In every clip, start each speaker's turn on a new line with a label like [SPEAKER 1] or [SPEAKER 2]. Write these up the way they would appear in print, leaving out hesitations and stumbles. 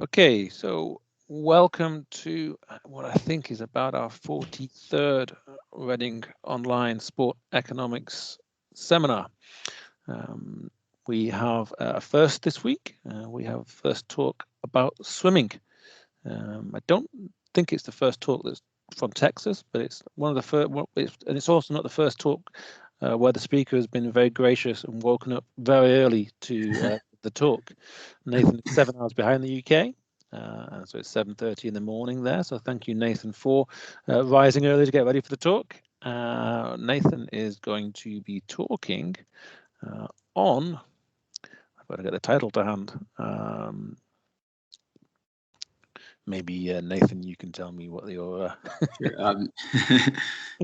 [SPEAKER 1] Okay, so welcome to what I think is about our 43rd Reading Online Sport Economics Seminar. We have a first this week. We have first talk about swimming. I don't think it's the first talk that's from Texas, but it's one of the first, and it's also not the first talk where the speaker has been very gracious and woken up very early to the talk. Nathan is 7 hours behind the UK. So it's 7:30 in the morning there. So thank you, Nathan, for rising early to get ready for the talk. Nathan is going to be talking on, I've got to get the title to hand. Maybe Nathan, you can tell me what your
[SPEAKER 2] Sure.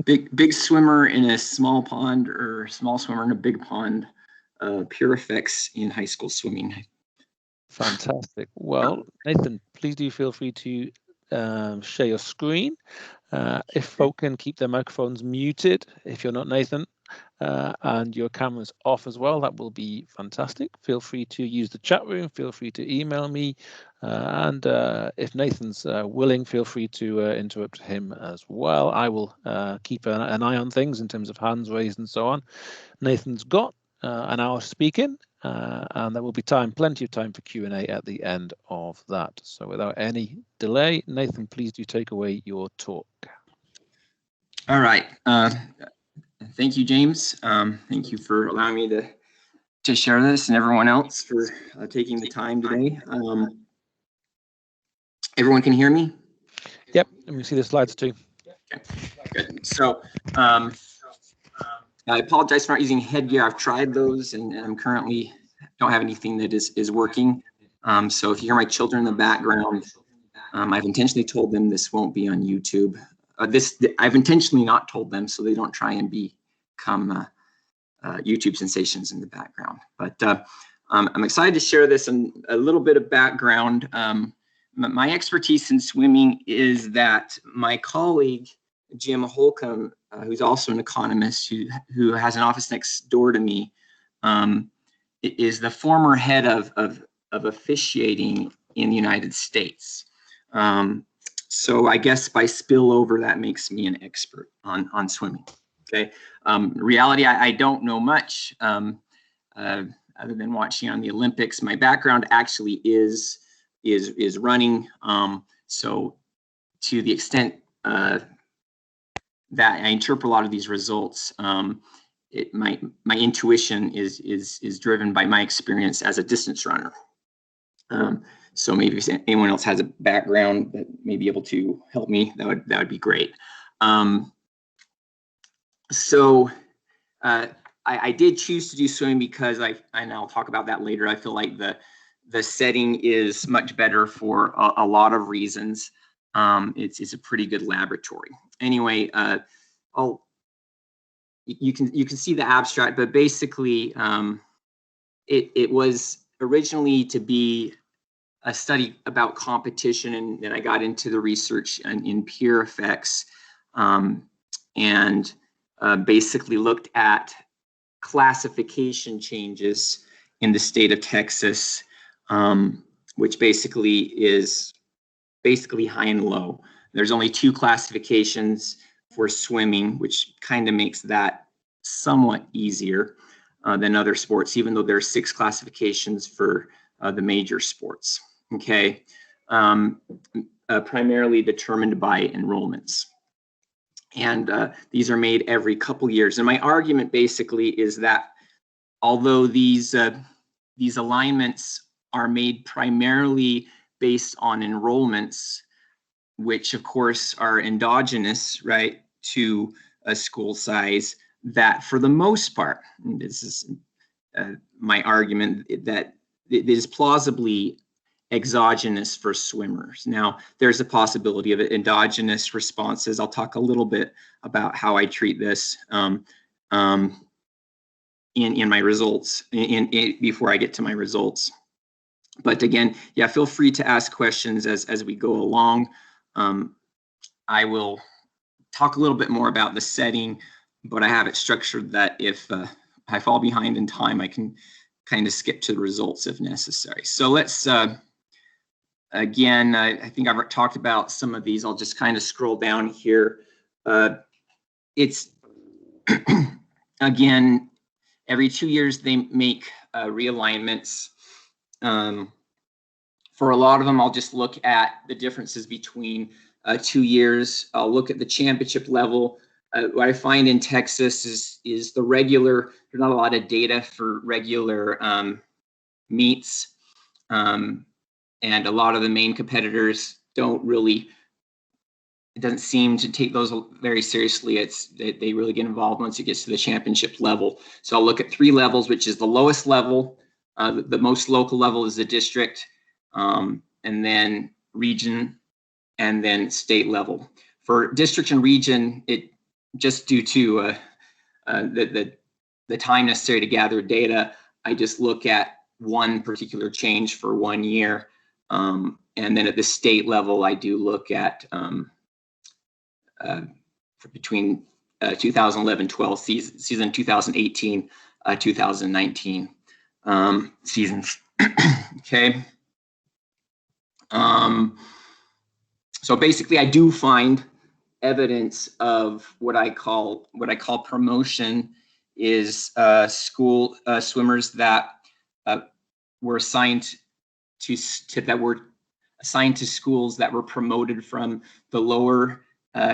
[SPEAKER 2] Big swimmer in a small pond, or small swimmer in a big pond. Pure effects in high school swimming.
[SPEAKER 1] Fantastic. Well, Nathan, please do feel free to share your screen. If folk can keep their microphones muted, if you're not Nathan, and your camera's off as well, that will be fantastic. Feel free to use the chat room. Feel free to email me. And if Nathan's willing, feel free to interrupt him as well. I will keep an eye on things in terms of hands raised and so on. Nathan's got an hour speaking, and there will be plenty of time for Q&A at the end of that. So without any delay, Nathan, please do take away your talk.
[SPEAKER 2] All right. Thank you, James. Thank you for allowing me to share this, and everyone else for taking the time today. Everyone can hear me?
[SPEAKER 1] Yep, and we see the slides too.
[SPEAKER 2] Okay, good. So I apologize for not using headgear. I've tried those, and I'm currently don't have anything that is working. So if you hear my children in the background, I've intentionally told them this won't be on YouTube. I've intentionally not told them so they don't try and become YouTube sensations in the background. But I'm excited to share this and a little bit of background. My expertise in swimming is that my colleague, Jim Holcomb, who's also an economist who has an office next door to me, is the former head of officiating in the United States. So I guess by spillover, that makes me an expert on swimming. Okay. Reality, I don't know much other than watching on the Olympics. My background actually is running. So to the extent that I interpret a lot of these results, my intuition is driven by my experience as a distance runner. So maybe if anyone else has a background that may be able to help me, that would be great. So I did choose to do swimming because and I'll talk about that later. I feel like the setting is much better for a lot of reasons. It's a pretty good laboratory. Anyway, you can see the abstract, but basically it was originally to be a study about competition, and then I got into the research in peer effects, and basically looked at classification changes in the state of Texas, which basically is high and low. There's only 2 classifications for swimming, which kind of makes that somewhat easier than other sports, even though there are 6 classifications for the major sports. Okay, primarily determined by enrollments. And these are made every couple years. And my argument basically is that although these alignments are made primarily based on enrollments, which of course are endogenous, right, to a school size, that for the most part, and this is my argument, that it is plausibly exogenous for swimmers. Now, there's a possibility of endogenous responses. I'll talk a little bit about how I treat this in my results, before I get to my results. But again, yeah, feel free to ask questions as we go along. I will talk a little bit more about the setting, but I have it structured that if I fall behind in time, I can kind of skip to the results if necessary. So let's again, I think I've talked about some of these. I'll just kind of scroll down here. It's, again, every 2 years they make realignments. For a lot of them, I'll just look at the differences between 2 years. I'll look at the championship level. What I find in Texas is the regular, there's not a lot of data for regular meets. And a lot of the main competitors don't really, it doesn't seem to take those very seriously. They really get involved once it gets to the championship level. So I'll look at 3 levels, which is the lowest level. The most local level is the district, and then region, and then state level. For district and region, it just due to the time necessary to gather data, I just look at one particular change for 1 year. And then at the state level, I do look at between 2011-12 season 2018, 2019 seasons. Okay. So basically, I do find evidence of what I call promotion is school swimmers that were assigned to schools that were promoted from the lower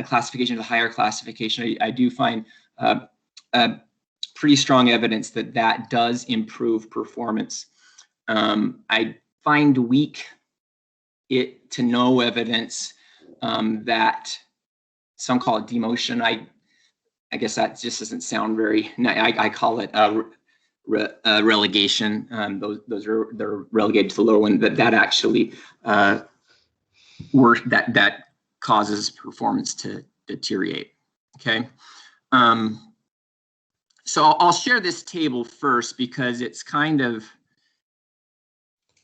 [SPEAKER 2] classification to the higher classification. I do find pretty strong evidence that does improve performance. I find weak to no evidence that some call it demotion. I guess that just doesn't sound very. I call it relegation. They're relegated to the lower one. That actually that causes performance to deteriorate. Okay. So I'll share this table first because it's kind of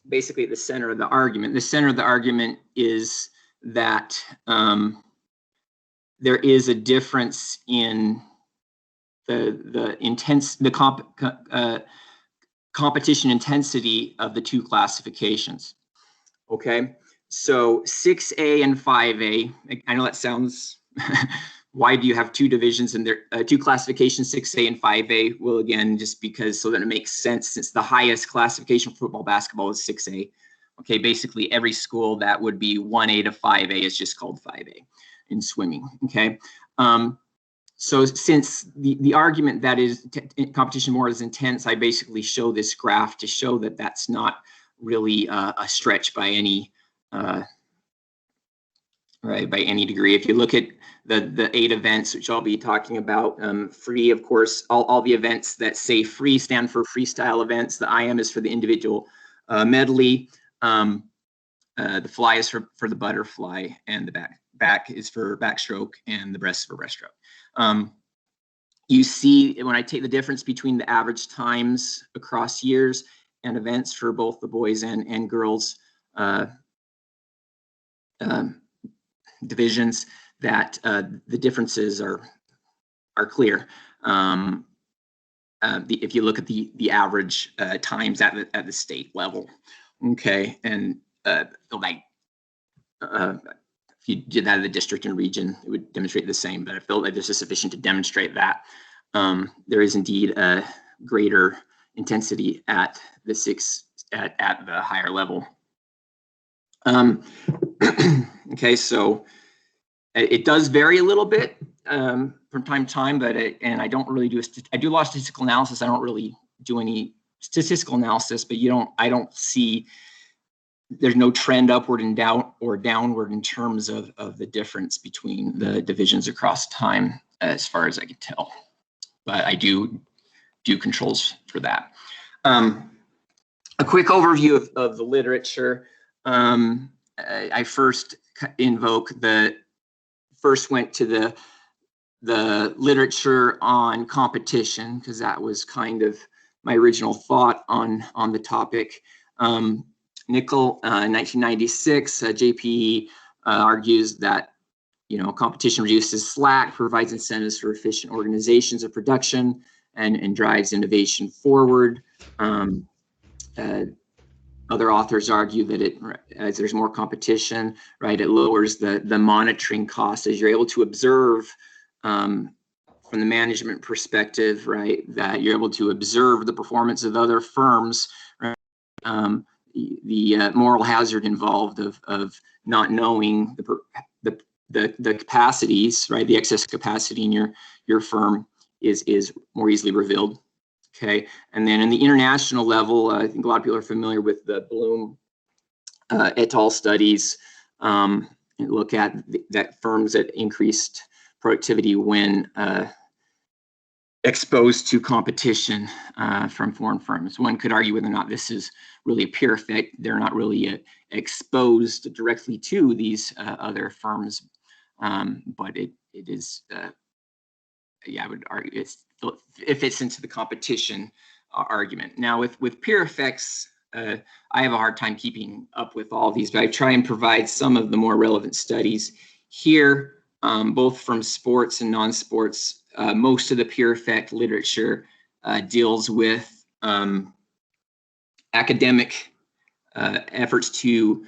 [SPEAKER 2] basically at the center of the argument. The center of the argument is that there is a difference in the competition intensity of the 2 classifications. Okay, so 6A and 5A. I know that sounds. Why do you have 2 divisions and there 2 classifications, 6A and 5A? Well, again, just because so that it makes sense, since the highest classification for football, basketball is 6A. Okay, basically every school that would be 1A to 5A is just called 5A in swimming. Okay, so since the argument that is competition more is intense, I basically show this graph to show that that's not really a stretch by any by any degree. If you look at the 8 events, which I'll be talking about, free, of course, all the events that say free stand for freestyle events. The IM is for the individual medley. The fly is for the butterfly, and the back is for backstroke, and the breast for breaststroke. You see, when I take the difference between the average times across years and events for both the boys and girls divisions, that the differences are clear. If you look at the average times at the state level, okay, and like if you did that at the district and region, it would demonstrate the same. But I feel like this is sufficient to demonstrate that there is indeed a greater intensity at the at the higher level. Okay, so it does vary a little bit from time to time, but and I don't really do I do a lot of statistical analysis. I don't really do any statistical analysis, but I don't see, there's no trend upward and down or downward in terms of the difference between the divisions across time, as far as I can tell. But I do controls for that. A quick overview of the literature. I first went to the literature on competition, because that was kind of my original thought on the topic. Nickel, 1996, JPE argues that competition reduces slack, provides incentives for efficient organizations of production, and drives innovation forward. Other authors argue that as there's more competition, right, it lowers the monitoring cost as you're able to observe from the management perspective, right, that you're able to observe the performance of other firms, right? The moral hazard involved of not knowing the capacities, right, the excess capacity in your firm is more easily revealed. Okay, and then in the international level, I think a lot of people are familiar with the Bloom et al. Studies. Look at that firms that increased productivity when exposed to competition from foreign firms. One could argue whether or not this is really a peer effect. They're not really exposed directly to these other firms, but it is. Yeah, I would argue it fits into the competition argument. Now, with peer effects, I have a hard time keeping up with all these, but I try and provide some of the more relevant studies here, both from sports and non-sports. Most of the peer effect literature deals with academic efforts to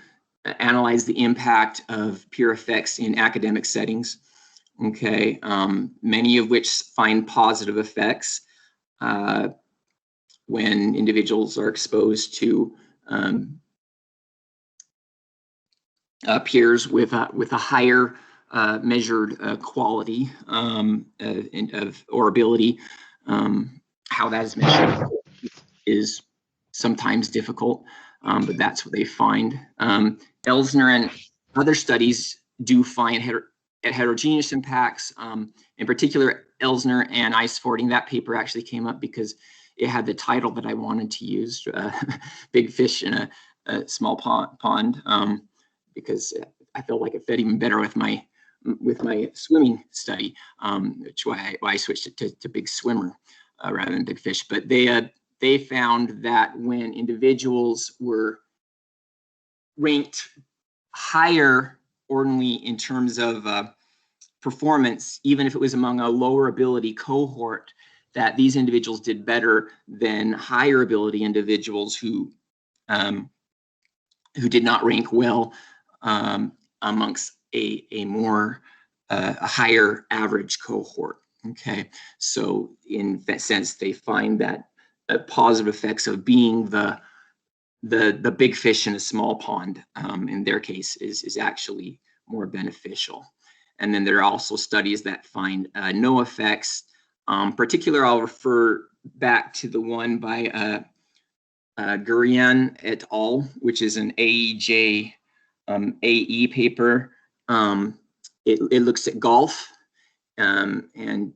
[SPEAKER 2] analyze the impact of peer effects in academic settings. Okay, many of which find positive effects when individuals are exposed to peers with a higher measured quality or ability. How that is measured is sometimes difficult, but that's what they find. Elsner and other studies do find heterogeneous impacts. In particular, Elsner and ice fording, that paper actually came up because it had the title that I wanted to use, Big Fish in a Small Pond, because I felt like it fit even better with my swimming study, which why I switched it to Big Swimmer rather than Big Fish. But they found that when individuals were ranked higher ordinarily in terms of performance, even if it was among a lower ability cohort, that these individuals did better than higher ability individuals who did not rank well amongst a more a higher average cohort. Okay, so in that sense, they find that positive effects of being the big fish in a small pond, in their case, is actually more beneficial. And then there are also studies that find no effects. Particular, I'll refer back to the one by Gurian et al., which is an j.j.reade paper. It looks at golf, and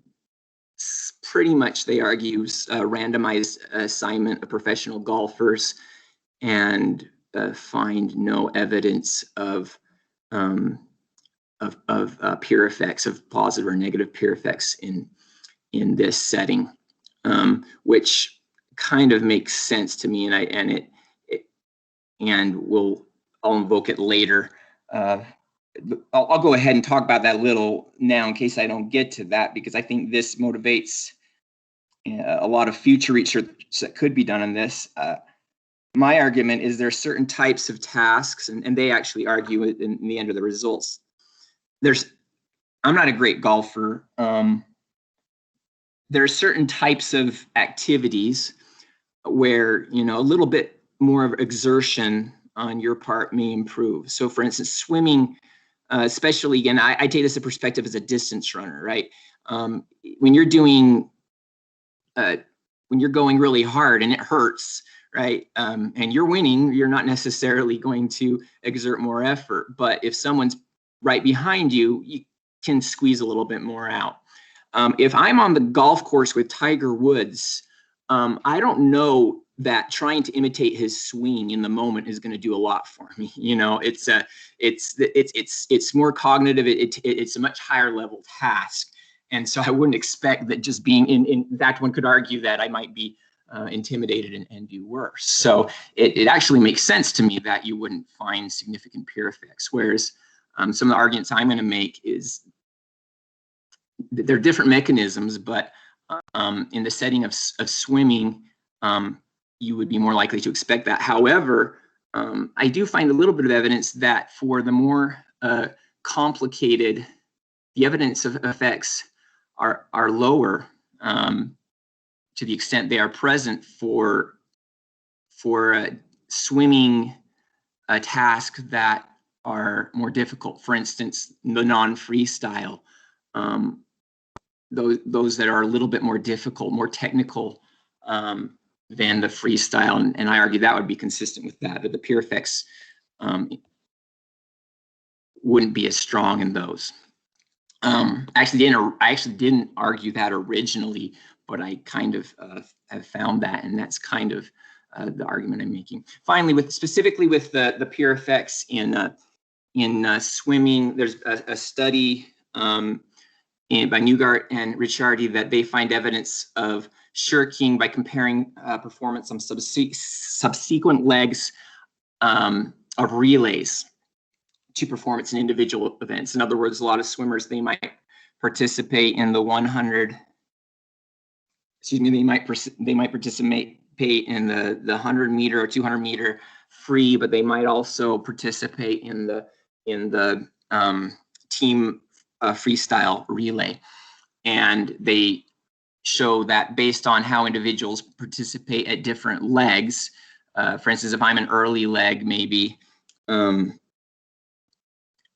[SPEAKER 2] pretty much they argue randomized assignment of professional golfers, and find no evidence of peer effects, of positive or negative peer effects in this setting, which kind of makes sense to me, and I'll invoke it later. I'll go ahead and talk about that a little now in case I don't get to that, because I think this motivates a lot of future research that could be done on this. My argument is there are certain types of tasks, and they actually argue it in the end of the results. I'm not a great golfer. There are certain types of activities where, a little bit more of exertion on your part may improve. So for instance, swimming, especially, again, I take this as a perspective as a distance runner, right? When you're doing, when you're going really hard and it hurts, right? And you're winning, you're not necessarily going to exert more effort. But if someone's right behind you, you can squeeze a little bit more out. If I'm on the golf course with Tiger Woods, I don't know that trying to imitate his swing in the moment is going to do a lot for me. It's more cognitive. It's a much higher level task. And so I wouldn't expect that just being in fact, one could argue that I might be intimidated and do worse. So it actually makes sense to me that you wouldn't find significant peer effects. Whereas some of the arguments I'm going to make is there are different mechanisms, but in the setting of swimming, you would be more likely to expect that. However, I do find a little bit of evidence that for the more complicated, the evidence of effects are lower to the extent they are present for swimming tasks that are more difficult. For instance, the non-freestyle, those that are a little bit more difficult, more technical than the freestyle, and I argue that would be consistent with that the peer effects wouldn't be as strong in those. I actually didn't argue that originally, but I kind of have found that, and that's kind of the argument I'm making. Finally, specifically with the peer effects in swimming, there's a study by Newgart and Ricciardi that they find evidence of shirking by comparing performance on subsequent legs of relays to performance in individual events. In other words, a lot of swimmers, they might participate in the 100. Excuse me. They might participate in the 100 meter or 200 meter free, but they might also participate in the team freestyle relay. And they show that based on how individuals participate at different legs, for instance, if I'm an early leg, maybe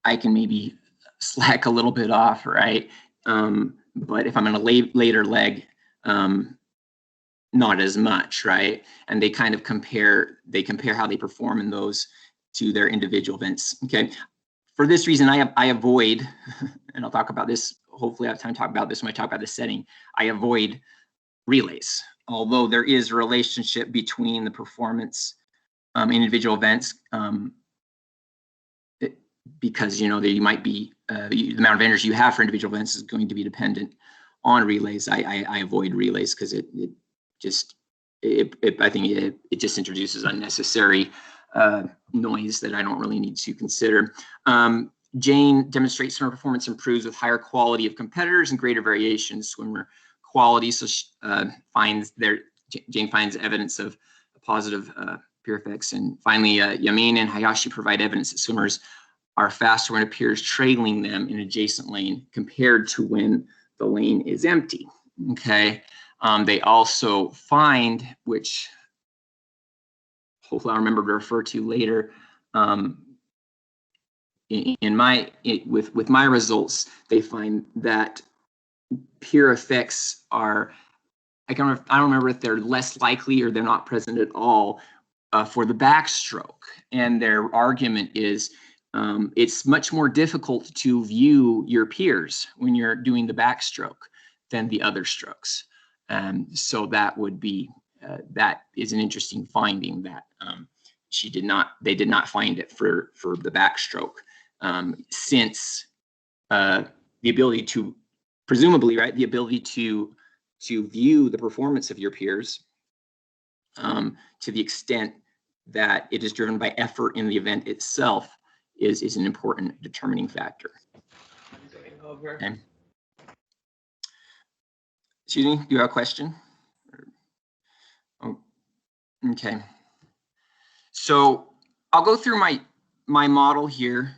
[SPEAKER 2] I can maybe slack a little bit off, right? But if I'm in a later leg, not as much, right? And they kind of compare how they perform in those to their individual events. Okay, for this reason, I avoid, and I'll talk about this. Hopefully, I have time to talk about this when I talk about the setting. I avoid relays, although there is a relationship between the performance in individual events, because you might be the amount of energy you have for individual events is going to be dependent on relays. I avoid relays because I think it just introduces unnecessary noise that I don't really need to consider. Jane demonstrates swimmer performance improves with higher quality of competitors and greater variation in swimmer quality. So Jane finds evidence of positive peer effects. And finally, Yamin and Hayashi provide evidence that swimmers are faster when it appears trailing them in adjacent lane compared to when the lane is empty. Okay. They also find, which hopefully I'll remember to refer to later, with my results, they find that peer effects are, I don't remember if they're less likely or they're not present at all for the backstroke. And their argument is it's much more difficult to view your peers when you're doing the backstroke than the other strokes. So that would be, that is an interesting finding that they did not find it for the backstroke, since the ability to, presumably, right, the ability to view the performance of your peers to the extent that it is driven by effort in the event itself is an important determining factor. Okay. Excuse me, do you have a question? Oh, okay. So I'll go through my model here.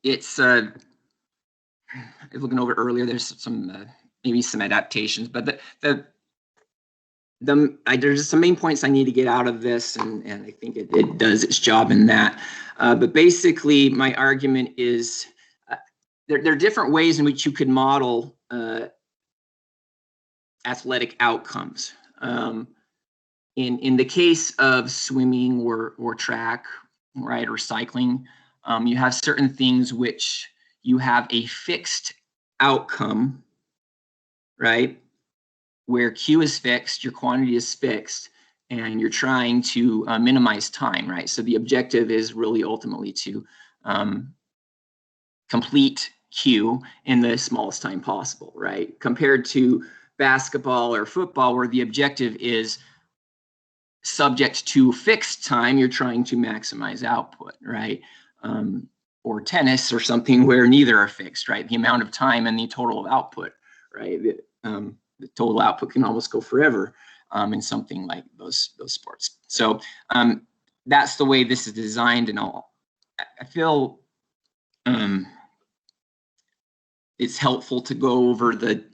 [SPEAKER 2] It's looking over earlier. There's some maybe some adaptations, but there's some main points I need to get out of this, and I think it does its job in that. But basically, my argument is there are different ways in which you could model athletic outcomes. In the case of swimming or track, right, or cycling, you have certain things which you have a fixed outcome, right, where Q is fixed, your quantity is fixed, and you're trying to minimize time, right? So the objective is really ultimately to complete Q in the smallest time possible, right? Compared to basketball or football, where the objective is subject to fixed time, you're trying to maximize output, right? Or tennis or something where neither are fixed, right? The amount of time and the total of output, right? total output can almost go forever in something like those sports. So that's the way this is designed, and I feel it's helpful to go over the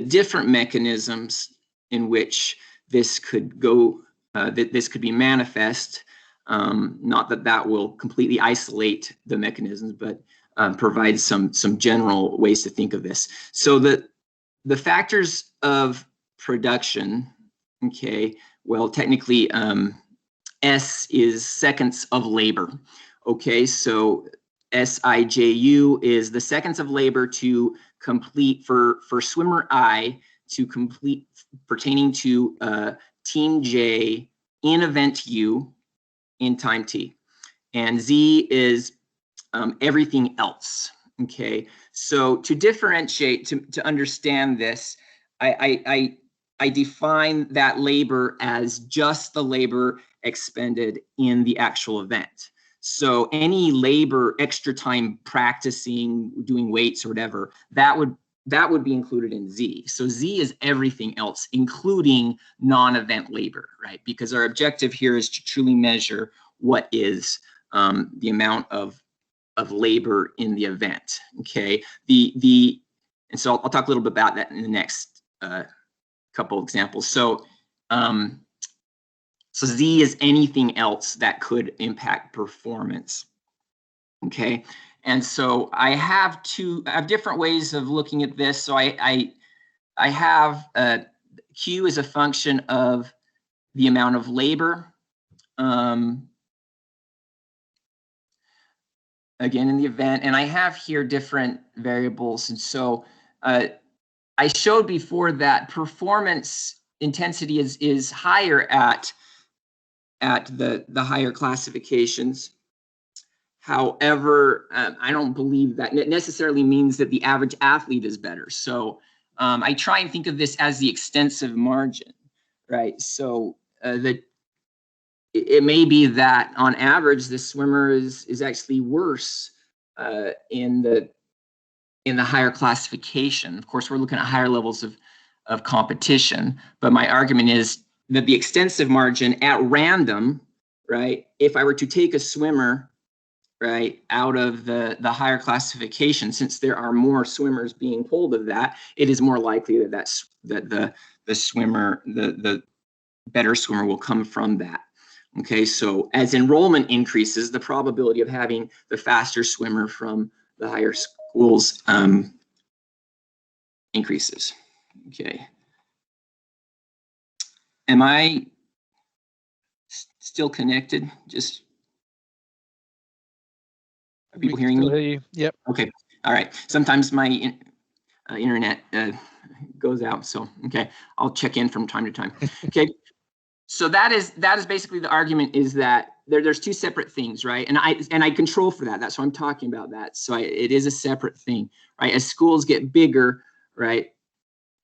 [SPEAKER 2] different mechanisms in which this could go, that this could be manifest. Not that will completely isolate the mechanisms, but provide some general ways to think of this. So the factors of production, okay, well, technically S is seconds of labor. Okay, so SIJU is the seconds of labor to complete for swimmer I to complete pertaining to team J in event U in time T. And Z is everything else. Okay, so to differentiate, to understand this, I define that labor as just the labor expended in the actual event. So any labor, extra time practicing, doing weights or whatever, that would be included in Z. So Z is everything else, including non-event labor, right? Because our objective here is to truly measure what is the amount of labor in the event. Okay, and so I'll talk a little bit about that in the next couple examples. So so Z is anything else that could impact performance. Okay, and so I have different ways of looking at this. So I have Q is a function of the amount of labor. Again, in the event, and I have here different variables. And so I showed before that performance intensity is higher at the higher classifications. However, I don't believe that necessarily means that the average athlete is better. So I try and think of this as the extensive margin, right? So it may be that on average the swimmer is actually worse in the higher classification. Of course, we're looking at higher levels of competition, but my argument is that the extensive margin at random, right? If I were to take a swimmer, right, out of the higher classification, since there are more swimmers being pulled of that, it is more likely that the swimmer, the better swimmer will come from that. Okay, so as enrollment increases, the probability of having the faster swimmer from the higher schools increases. Okay. Am I still connected? Just are people hearing me?
[SPEAKER 1] Hear you. Yep.
[SPEAKER 2] Okay. All right. Sometimes my internet goes out, so okay, I'll check in from time to time. Okay. So that is basically the argument, is that there's two separate things, right? And I control for that. That's why I'm talking about that. So it is a separate thing, right? As schools get bigger, right?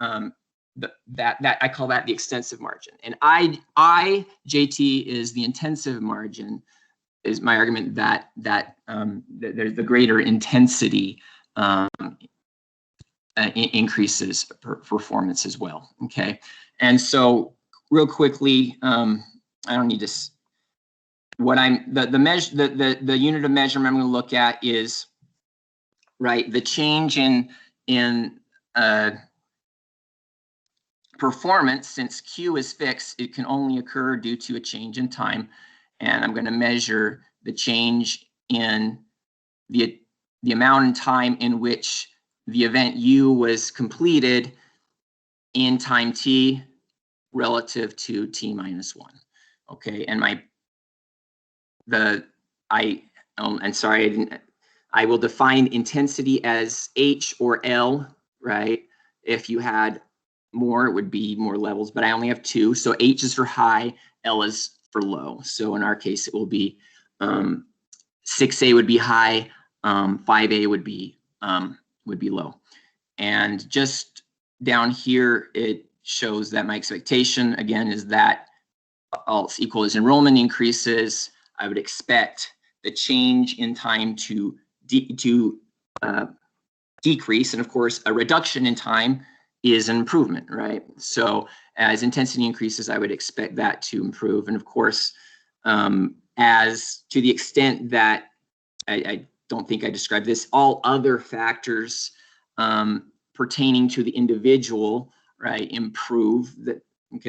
[SPEAKER 2] That I call that the extensive margin, and JT is the intensive margin. Is my argument that there's the greater intensity increases performance as well. Okay, and so real quickly, I don't need to. What the unit of measurement I'm going to look at is, right, the change in performance. Since Q is fixed, it can only occur due to a change in time, and I'm going to measure the change in the amount in time in which the event U was completed in time T relative to T minus 1. Okay, and I will define intensity as H or L, right? If you had more, it would be more levels, but I only have 2. So H is for high, L is for low. So in our case, it will be 6A would be high, 5A would be low. And just down here, it shows that my expectation, again, is that all else equal as enrollment increases, I would expect the change in time to decrease. And of course, a reduction in time is an improvement, right? So as intensity increases, I would expect that to improve. And of course, as to the extent that I don't think I described this, all other factors pertaining to the individual, right, improve, that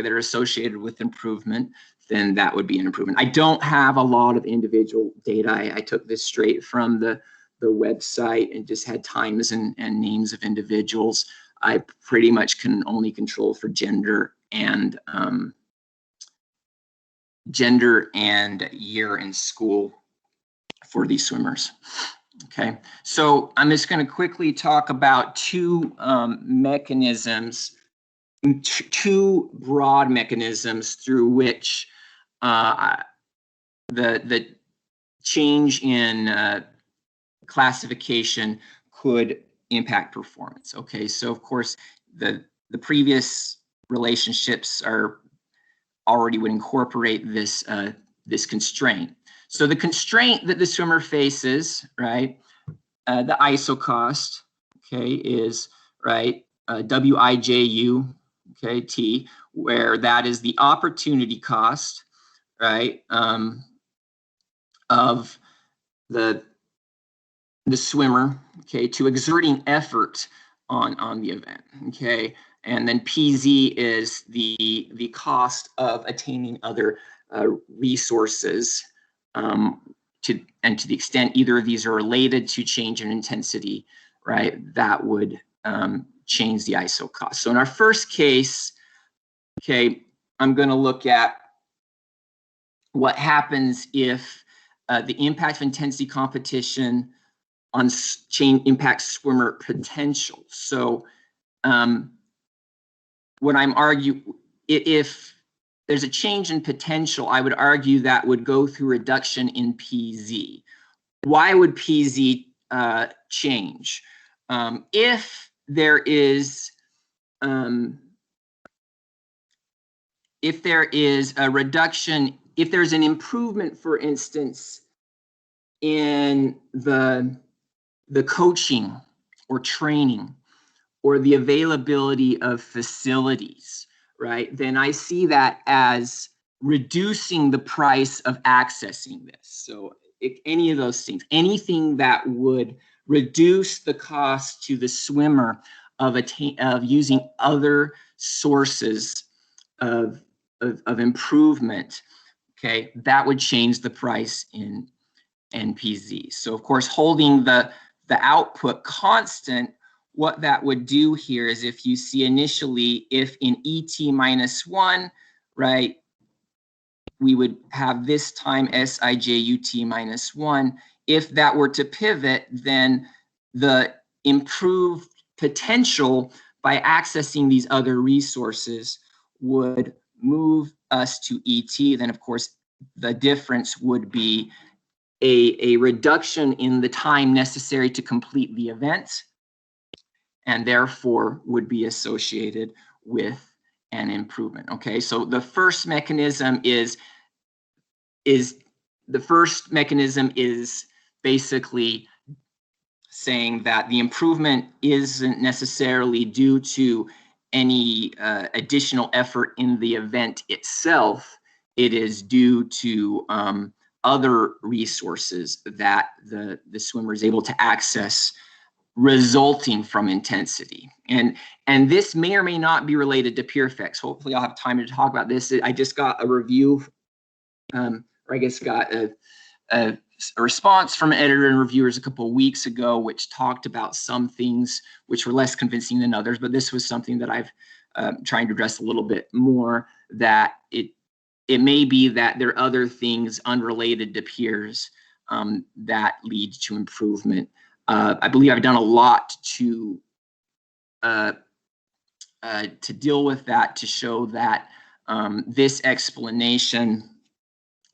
[SPEAKER 2] are associated with improvement, then that would be an improvement. I don't have a lot of individual data. I took this straight from the website and just had times and names of individuals. I pretty much can only control for gender and year in school for these swimmers. Okay, so I'm just going to quickly talk about two mechanisms, two broad mechanisms through which the change in classification could impact performance. Okay, so of course the previous relationships are already would incorporate this this constraint. So the constraint that the swimmer faces, right, the ISO cost, okay, is right WIJU, okay, T, where that is the opportunity cost, right, of the swimmer, okay, to exerting effort on the event, okay, and then PZ is the cost of attaining other resources, to the extent either of these are related to change in intensity, right, that would change the ISO cost. So in our first case, okay, I'm going to look at what happens if the impact of intensity competition on change impacts swimmer potential. So what I'm arguing, if there's a change in potential, I would argue that would go through reduction in PZ. Why would PZ change? If there is a reduction, if there's an improvement, for instance, in the coaching or training or the availability of facilities, right, then I see that as reducing the price of accessing this. So any of those things, anything that would reduce the cost to the swimmer of using other sources of improvement, okay, that would change the price in NPZ. So of course, holding the output constant, what that would do here is, if you see initially, if in ET minus 1, right, we would have this time SIJUT minus 1. If that were to pivot, then the improved potential by accessing these other resources would move us to ET. Then of course, the difference would be a reduction in the time necessary to complete the event, and therefore would be associated with an improvement. Okay, so the first mechanism is basically saying that the improvement isn't necessarily due to any additional effort in the event itself. It is due to other resources that the swimmer is able to access resulting from intensity. And this may or may not be related to peer effects. Hopefully I'll have time to talk about this. I just got a review, or I guess got a response from editor and reviewers a couple of weeks ago, which talked about some things which were less convincing than others, but this was something that I've trying to address a little bit more, that it may be that there are other things unrelated to peers that lead to improvement. I believe I've done a lot to deal with that, to show that this explanation,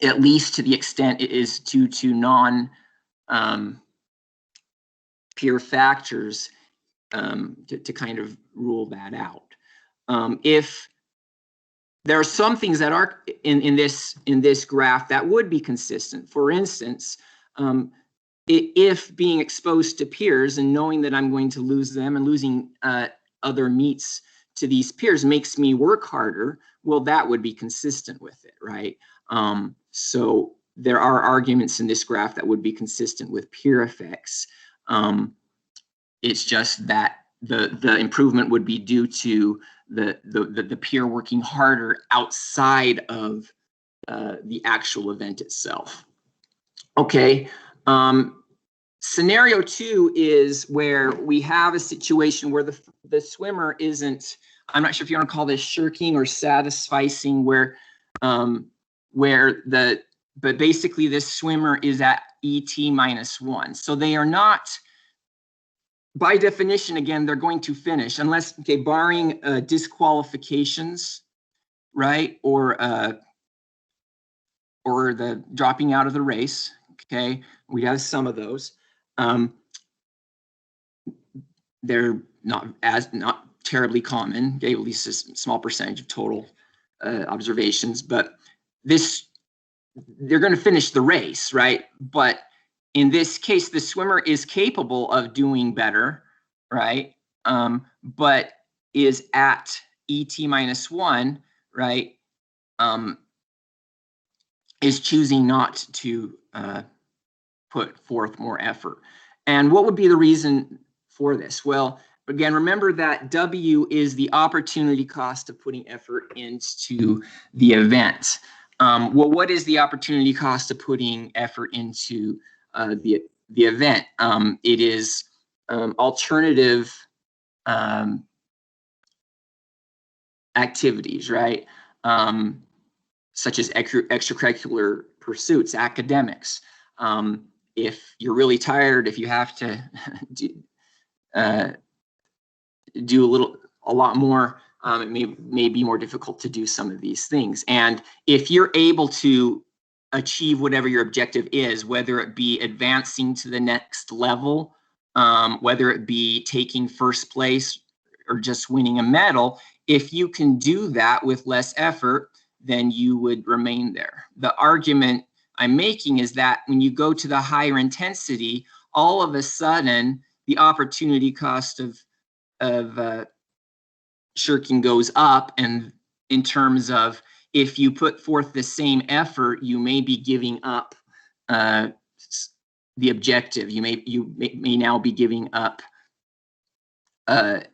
[SPEAKER 2] at least to the extent it is due to non-peer factors, to kind of rule that out. If there are some things that are in this graph that would be consistent, for instance, if being exposed to peers and knowing that I'm going to lose them and losing other meets to these peers makes me work harder, well, that would be consistent with it, right? So there are arguments in this graph that would be consistent with peer effects. It's just that the improvement would be due to the peer working harder outside of the actual event itself. Okay. Scenario 2 is where we have a situation where the swimmer isn't, I'm not sure if you want to call this shirking or satisficing, but basically this swimmer is at ET -1. So they are not, by definition, again, they're going to finish unless, okay, barring disqualifications, right? Or the dropping out of the race, okay? We have some of those. They're not terribly common, okay? At least a small percentage of total observations, but they're going to finish the race, right? But in this case, the swimmer is capable of doing better, right? But is at ET -1, right? Is choosing not to put forth more effort. And what would be the reason for this? Well, again, remember that W is the opportunity cost of putting effort into the event. Well, what is the opportunity cost of putting effort into the event? It is alternative activities, right? Such as extracurricular pursuits, academics. If you're really tired, if you have to do a lot more, it may be more difficult to do some of these things. And if you're able to achieve whatever your objective is, whether it be advancing to the next level, whether it be taking first place or just winning a medal, if you can do that with less effort, then you would remain there. The argument I'm making is that when you go to the higher intensity, all of a sudden the opportunity cost of shirking goes up, and in terms of if you put forth the same effort, you may be giving up the objective. You may now be giving up a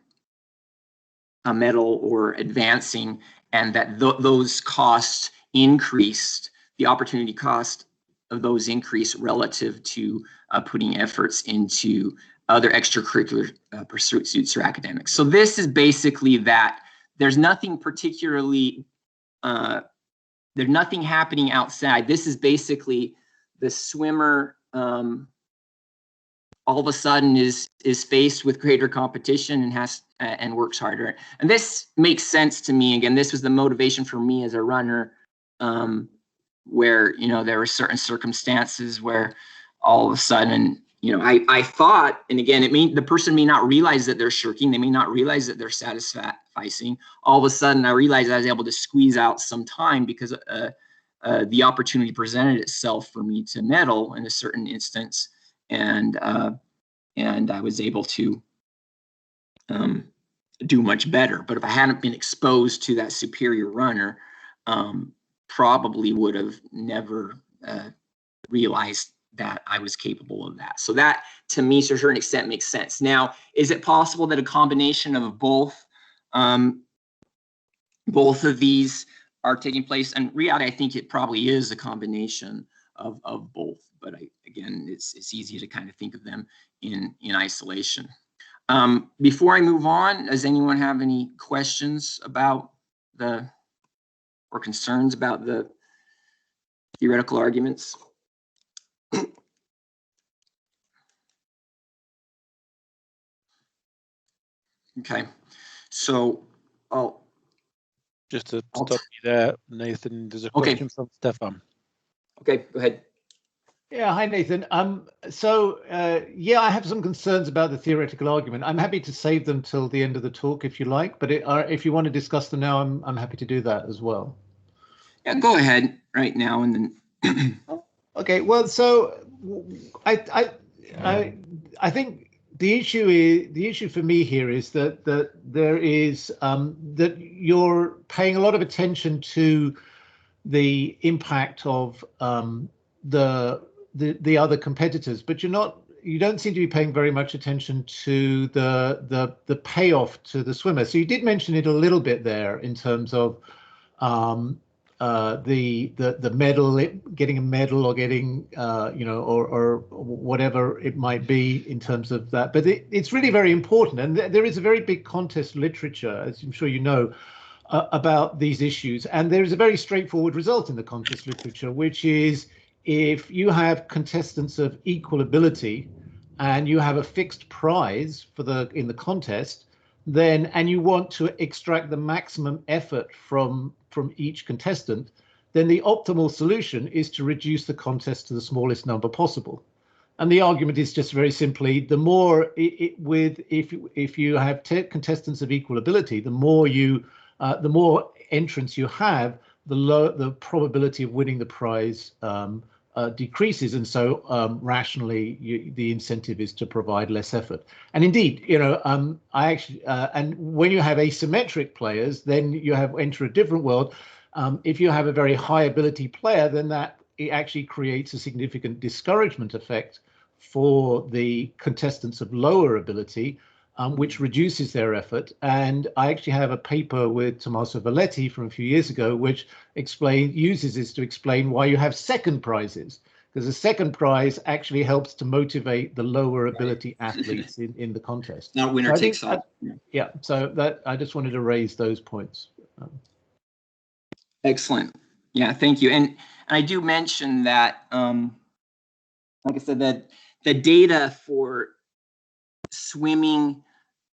[SPEAKER 2] medal or advancing, and that those costs increased, the opportunity cost of those increase relative to putting efforts into other extracurricular pursuits or academics. So this is basically that there's nothing particularly, there's nothing happening outside. This is basically the swimmer all of a sudden is faced with greater competition and and works harder. And this makes sense to me. Again, this was the motivation for me as a runner, where, you know, there were certain circumstances where all of a sudden, you know, I thought, and again, the person may not realize that they're shirking. They may not realize that they're satisficing. All of a sudden, I realized I was able to squeeze out some time because the opportunity presented itself for me to medal in a certain instance. And I was able to do much better. But if I hadn't been exposed to that superior runner, probably would have never realized that I was capable of that. So that, to me, to a certain extent, makes sense. Now, is it possible that a combination of both of these are taking place? And reality, I think it probably is a combination of both. But again, it's easy to kind of think of them in isolation. Before I move on, does anyone have any questions about or concerns about the theoretical arguments? Okay, so
[SPEAKER 1] just to stop you there, Nathan, there's a question from Stefan.
[SPEAKER 2] Okay, go ahead.
[SPEAKER 3] Yeah, hi Nathan. Yeah, I have some concerns about the theoretical argument. I'm happy to save them till the end of the talk if you like, but if you want to discuss them now, I'm happy to do that as well.
[SPEAKER 2] Yeah, go ahead right now and then.
[SPEAKER 3] Okay, well, so I think the issue for me here is that there is that you're paying a lot of attention to the impact of the other competitors, but you don't seem to be paying very much attention to the payoff to the swimmer. So you did mention it a little bit there in terms of the medal, getting a medal, or getting or whatever it might be in terms of that. But it's really very important, and there is a very big contest literature, as I'm sure you know, about these issues. And there is a very straightforward result in the contest literature, which is if you have contestants of equal ability and you have a fixed prize in the contest, then and you want to extract the maximum effort from each contestant, then the optimal solution is to reduce the contest to the smallest number possible. And the argument is just very simply, the more if you have contestants of equal ability, the more entrants you have, the probability of winning the prize decreases, and so rationally the incentive is to provide less effort. And indeed, I actually and when you have asymmetric players, then you enter a different world. If you have a very high ability player, then it actually creates a significant discouragement effect for the contestants of lower ability, which reduces their effort. And I actually have a paper with Tommaso Valletti from a few years ago, which uses this to explain why you have second prizes, because the second prize actually helps to motivate the lower ability athletes in the contest.
[SPEAKER 2] Not winner takes all.
[SPEAKER 3] Yeah, so that I just wanted to raise those points.
[SPEAKER 2] Excellent. Yeah, thank you. And I do mention that, like I said, that the data for swimming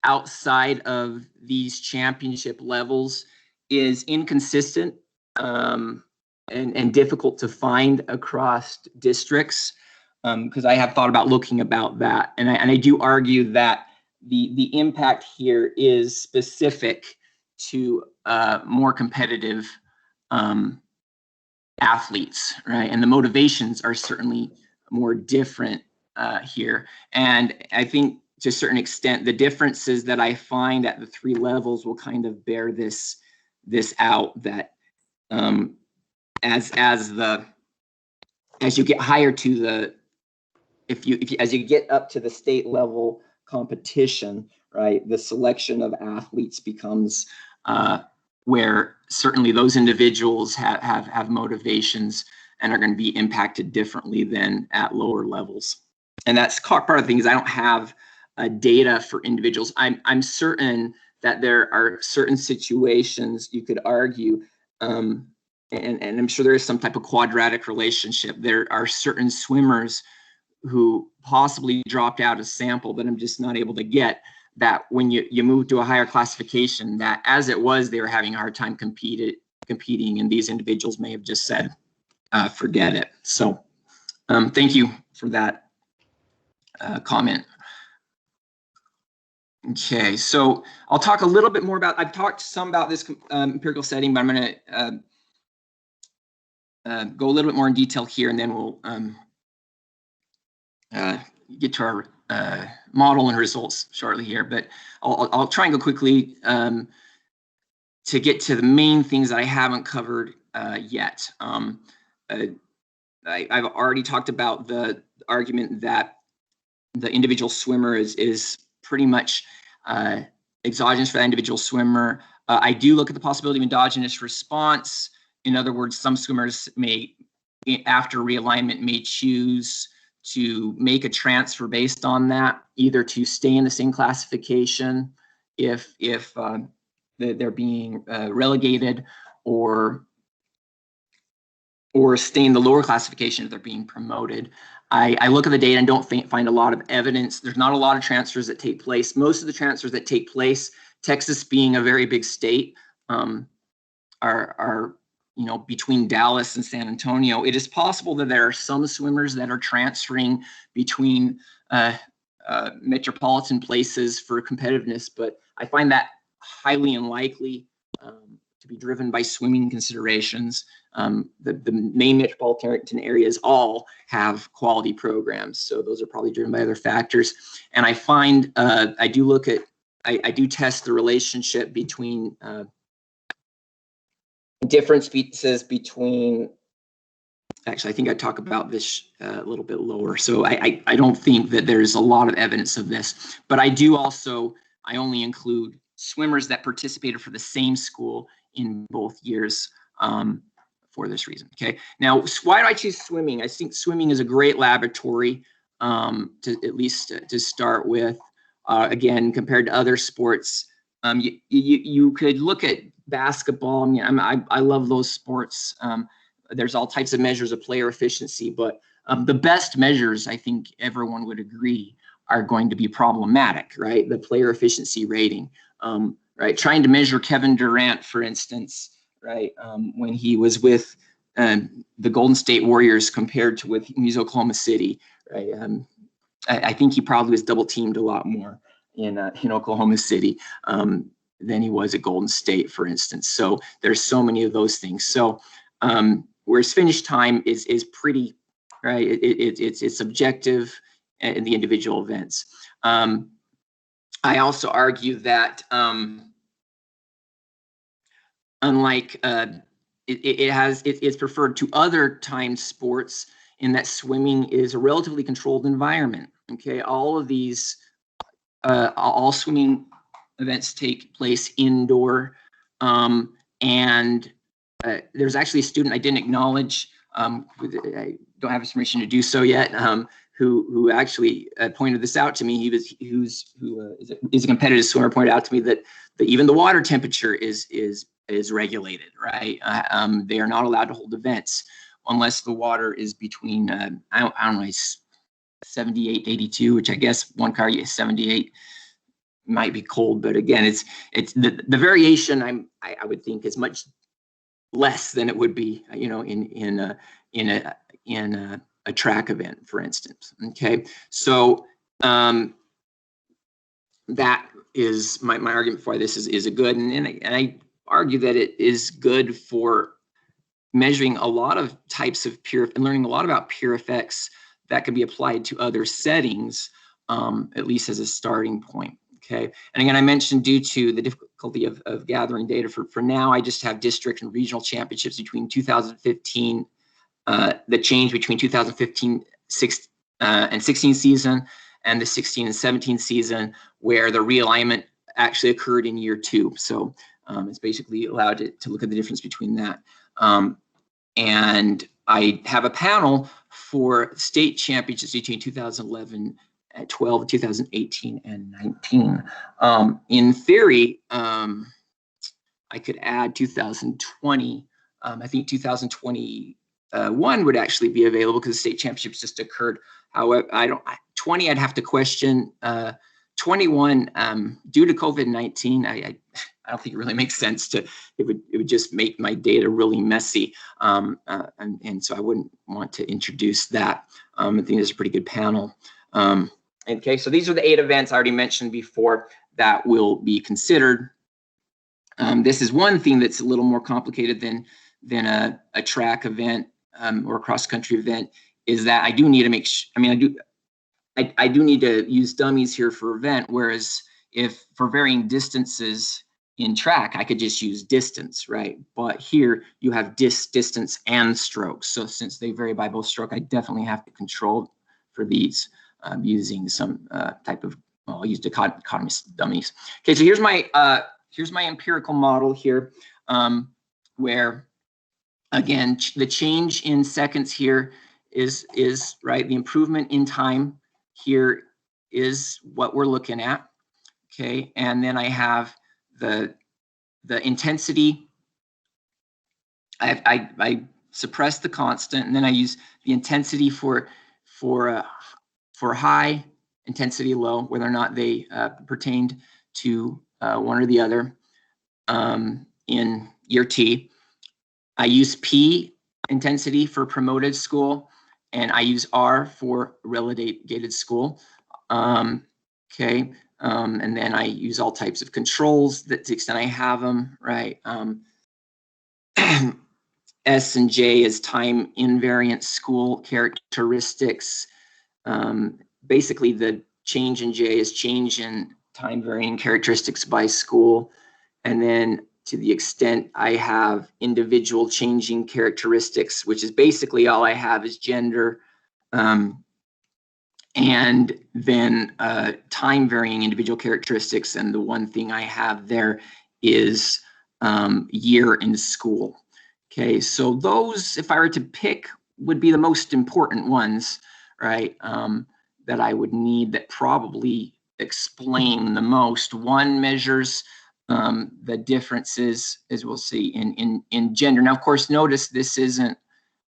[SPEAKER 2] outside of these championship levels is inconsistent and difficult to find across districts, because I have thought about looking about that, and I do argue that the impact here is specific to more competitive athletes, right? And the motivations are certainly more different here. And I think to a certain extent, the differences that I find at the three levels will kind of bear this out, that as you get higher to the, as you get up to the state level competition, right, the selection of athletes becomes where certainly those individuals have motivations and are going to be impacted differently than at lower levels. And that's part of the thing is I don't have data for individuals. I'm certain that there are certain situations you could argue, and I'm sure there is some type of quadratic relationship. There are certain swimmers who possibly dropped out a sample that I'm just not able to get, that when you move to a higher classification, that as it was, they were having a hard time competing, and these individuals may have just said, forget it. So thank you for that comment. Okay, so I'll talk a little bit more about, I've talked some about this empirical setting, but I'm going to go a little bit more in detail here, and then we'll get to our model and results shortly here. But I'll try and go quickly to get to the main things that I haven't covered yet. I've already talked about the argument that the individual swimmer is pretty much exogenous for that individual swimmer. I do look at the possibility of endogenous response. In other words, some swimmers may, after realignment, may choose to make a transfer based on that, either to stay in the same classification if they're being relegated, or stay in the lower classification if they're being promoted. I look at the data and don't find a lot of evidence. There's not a lot of transfers that take place. Most of the transfers that take place, Texas being a very big state, are between Dallas and San Antonio. It is possible that there are some swimmers that are transferring between metropolitan places for competitiveness, but I find that highly unlikely to be driven by swimming considerations. The main metropolitan areas all have quality programs, so those are probably driven by other factors. And I find I do test the relationship between differences between. Actually, I think I talk about this a little bit lower. So I don't think that there's a lot of evidence of this, but I do also, I only include swimmers that participated for the same school in both years for this reason. Okay. Now, why do I choose swimming? I think swimming is a great laboratory to at least to start with. Again, compared to other sports, you could look at basketball. I mean, I love those sports. There's all types of measures of player efficiency, but the best measures, I think everyone would agree, are going to be problematic, right? The player efficiency rating, right? Trying to measure Kevin Durant, for instance, right? When he was with the Golden State Warriors compared to when he was Oklahoma City, right? I think he probably was double teamed a lot more in Oklahoma City than he was at Golden State, for instance. So there's so many of those things. So whereas finish time is pretty, right? It's subjective in the individual events. I also argue that unlike it's preferred to other timed sports in that swimming is a relatively controlled environment. Okay, all of these, all swimming events take place indoor, and there's actually a student I didn't acknowledge. I don't have permission to do so yet. Who actually pointed this out to me. He is a competitive swimmer. Pointed out to me that even the water temperature is regulated. Right. They are not allowed to hold events unless the water is between I don't know, 78, 82, which I guess one car is 78. Might be cold, but again, it's the variation. I would think is much less than it would be, in a track event, for instance. Okay, so that is my argument for why this is a good, and I argue that it is good for measuring a lot of types of peer and learning a lot about peer effects that can be applied to other settings, at least as a starting point. Okay, and again, I mentioned due to the difficulty of gathering data for now, I just have district and regional championships between 2015, the change between 2015 and 16 season and the 16 and 17 season, where the realignment actually occurred in year 2. So it's basically allowed to look at the difference between that. And I have a panel for state championships between 2011 at 12, 2018, and 19. In theory, I could add 2020. I think 2021 would actually be available because the state championships just occurred. However, 20, I'd have to question. 21, due to COVID-19, I don't think it really makes sense to. It would just make my data really messy, and so I wouldn't want to introduce that. I think there's a pretty good panel. Okay, so these are the 8 events I already mentioned before that will be considered. This is one thing that's a little more complicated than a track event or a cross-country event, is that I do need to make I do need to use dummies here for event, whereas if for varying distances in track, I could just use distance, right? But here you have distance and strokes. So since they vary by both stroke, I definitely have to control for these using some type of, well, I'll use dichotomy dummies. Okay, so here's my empirical model here, where again, the change in seconds here is right, the improvement in time here is what we're looking at. Okay, and then I have the intensity. I suppress the constant, and then I use the intensity for high, intensity low, whether or not they pertained to one or the other in year T. I use P intensity for promoted school, and I use R for relegated school. Okay, and then I use all types of controls that to the extent I have them, right? S and J as time invariant school characteristics. Basically, the change in J is change in time varying characteristics by school. And then to the extent I have individual changing characteristics, which is basically all I have is gender, and then time varying individual characteristics. And the one thing I have there is year in school. Okay, so those, if I were to pick, would be the most important ones, right? That I would need that probably explain the most. One measures the differences, as we'll see, in gender. Now, of course, notice this isn't,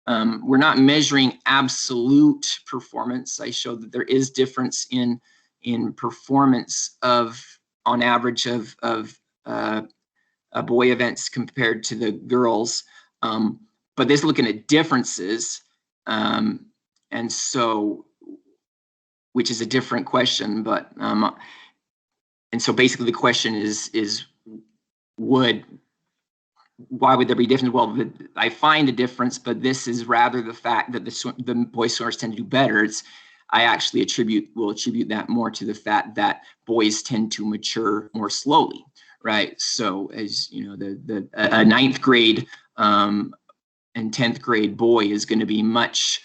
[SPEAKER 2] we're not measuring absolute performance. I showed that there is difference in performance of, on average, of boy events compared to the girls. But this is looking at differences, and so, which is a different question, but and so basically the question is why would there be difference? Well, I find a difference, but this is rather the fact that the boy swimmers tend to do better. I actually will attribute that more to the fact that boys tend to mature more slowly, right? So as you know, a 9th grade and 10th grade boy is going to be much,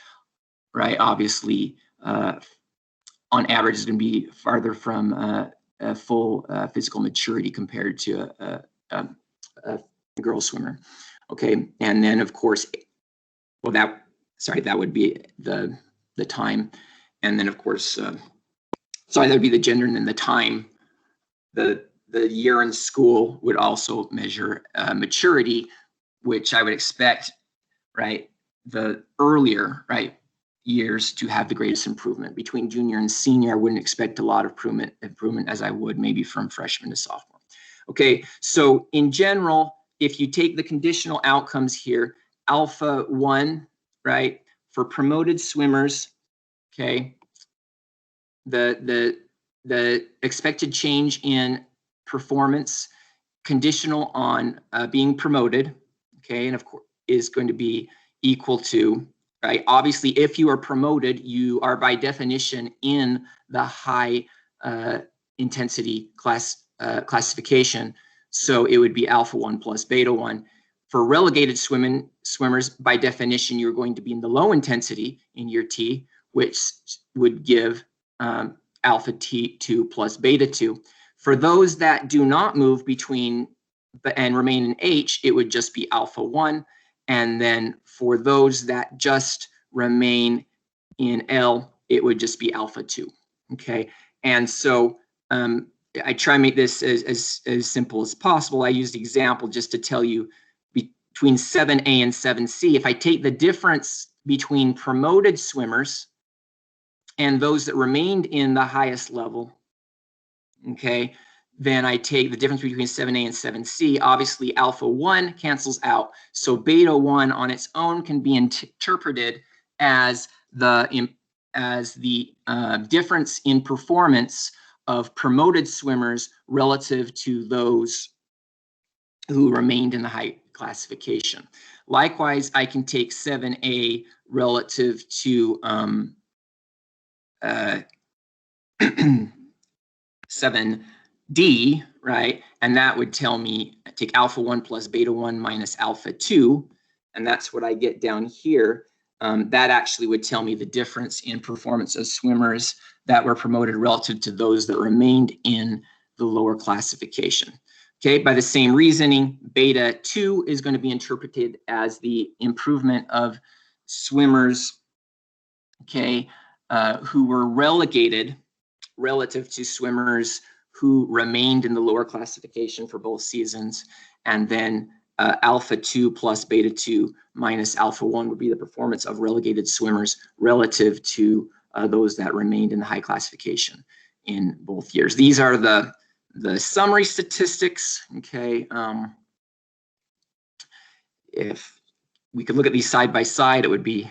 [SPEAKER 2] right? Obviously, on average, is going to be farther from a full physical maturity compared to a girl swimmer. Okay, and then of course, well, that would be the time, and then of course, that would be the gender, and then the time. The year in school would also measure maturity, which I would expect, right, the earlier, right, years to have the greatest improvement. Between junior and senior, I wouldn't expect a lot of improvement as I would maybe from freshman to sophomore. Okay, so in general, if you take the conditional outcomes here, alpha 1, right, for promoted swimmers, okay, the expected change in performance conditional on being promoted, okay, and of course is going to be equal to, right, obviously if you are promoted, you are by definition in the high intensity classification, so it would be alpha 1 plus beta 1. For relegated swimmers, by definition, you're going to be in the low intensity in year T, which would give alpha T2 plus beta 2. For those that do not move between and remain in H, it would just be alpha 1. And then for those that just remain in L, it would just be alpha 2. Okay, and so I try and make this as simple as possible. I used the example just to tell you between 7A and 7C, if I take the difference between promoted swimmers and those that remained in the highest level, okay, then I take the difference between 7A and 7C. Obviously, alpha 1 cancels out. So beta 1 on its own can be interpreted as the difference in performance of promoted swimmers relative to those who remained in the high classification. Likewise, I can take 7A relative to 7D, right? And that would tell me, take alpha 1 plus beta 1 minus alpha 2, and that's what I get down here. That actually would tell me the difference in performance of swimmers that were promoted relative to those that remained in the lower classification. Okay, by the same reasoning, beta 2 is going to be interpreted as the improvement of swimmers, okay, who were relegated relative to swimmers who remained in the lower classification for both seasons. And then alpha 2 plus beta 2 minus alpha 1 would be the performance of relegated swimmers relative to those that remained in the high classification in both years. These are the summary statistics, okay? If we could look at these side by side, it would be,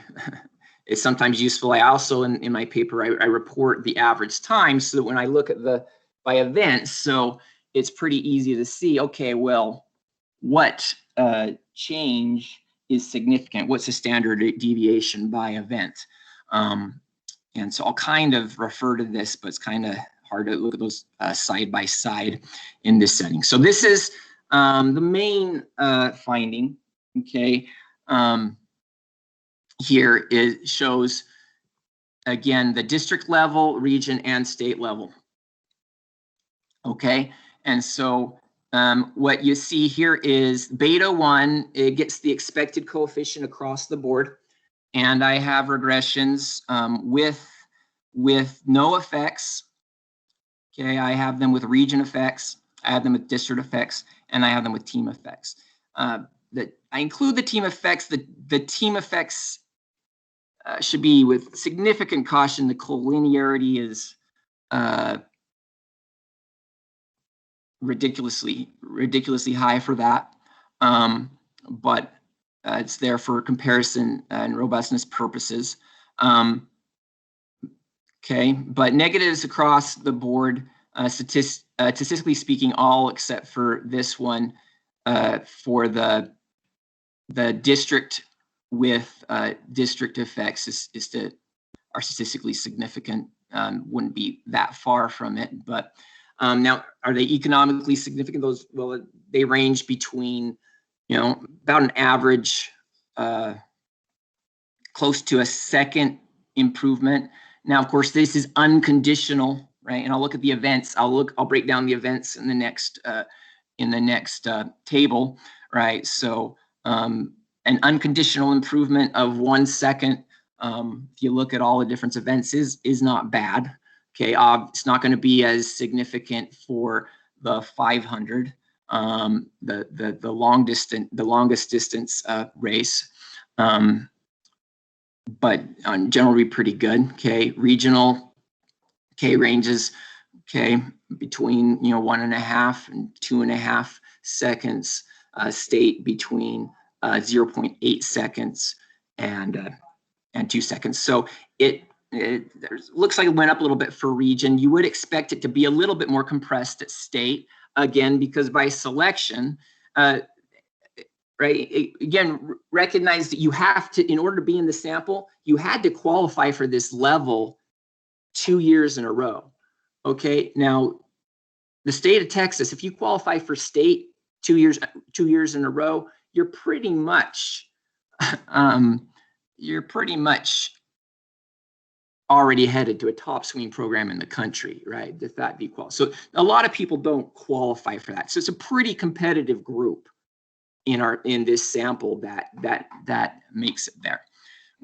[SPEAKER 2] it's sometimes useful. I also, in my paper, I report the average time so that when I look at by events, so it's pretty easy to see, okay, well, what change significant? What's the standard deviation by event? And so I'll kind of refer to this, but it's kind of hard to look at those side by side in this setting. So this is the main finding, okay? Here it shows, again, the district level, region, and state level, okay? And so what you see here is beta 1, it gets the expected coefficient across the board. And I have regressions with no effects. Okay, I have them with region effects, I have them with district effects, and I have them with team effects. I include the team effects. The team effects should be with significant caution. The collinearity is ridiculously high for that, but it's there for comparison and robustness purposes. Okay, but negatives across the board, statistically speaking, all except for this one for the district with district effects are statistically significant. Wouldn't be that far from it, but now are they economically significant? Those, well, they range between, you know, about an average, close to a second improvement. Now, of course, this is unconditional, right? And I'll look at the events. I'll break down the events in the next table, right? So an unconditional improvement of 1 second, if you look at all the different events, is not bad. Okay, it's not going to be as significant for the 500, the longest distance race, but generally pretty good. Okay, regional, okay, ranges, okay, between 1.5 and 2.5 seconds. State between 0.8 seconds and 2 seconds. So it looks like it went up a little bit for region. You would expect it to be a little bit more compressed at state, again, because by selection, right, again, recognize that you have to, in order to be in the sample, you had to qualify for this level 2 years in a row. Okay, now the state of Texas, if you qualify for state 2 years in a row, you're pretty much already headed to a top swinging program in the country, right? If that be qualified. So a lot of people don't qualify for that. So it's a pretty competitive group in this sample that makes it there.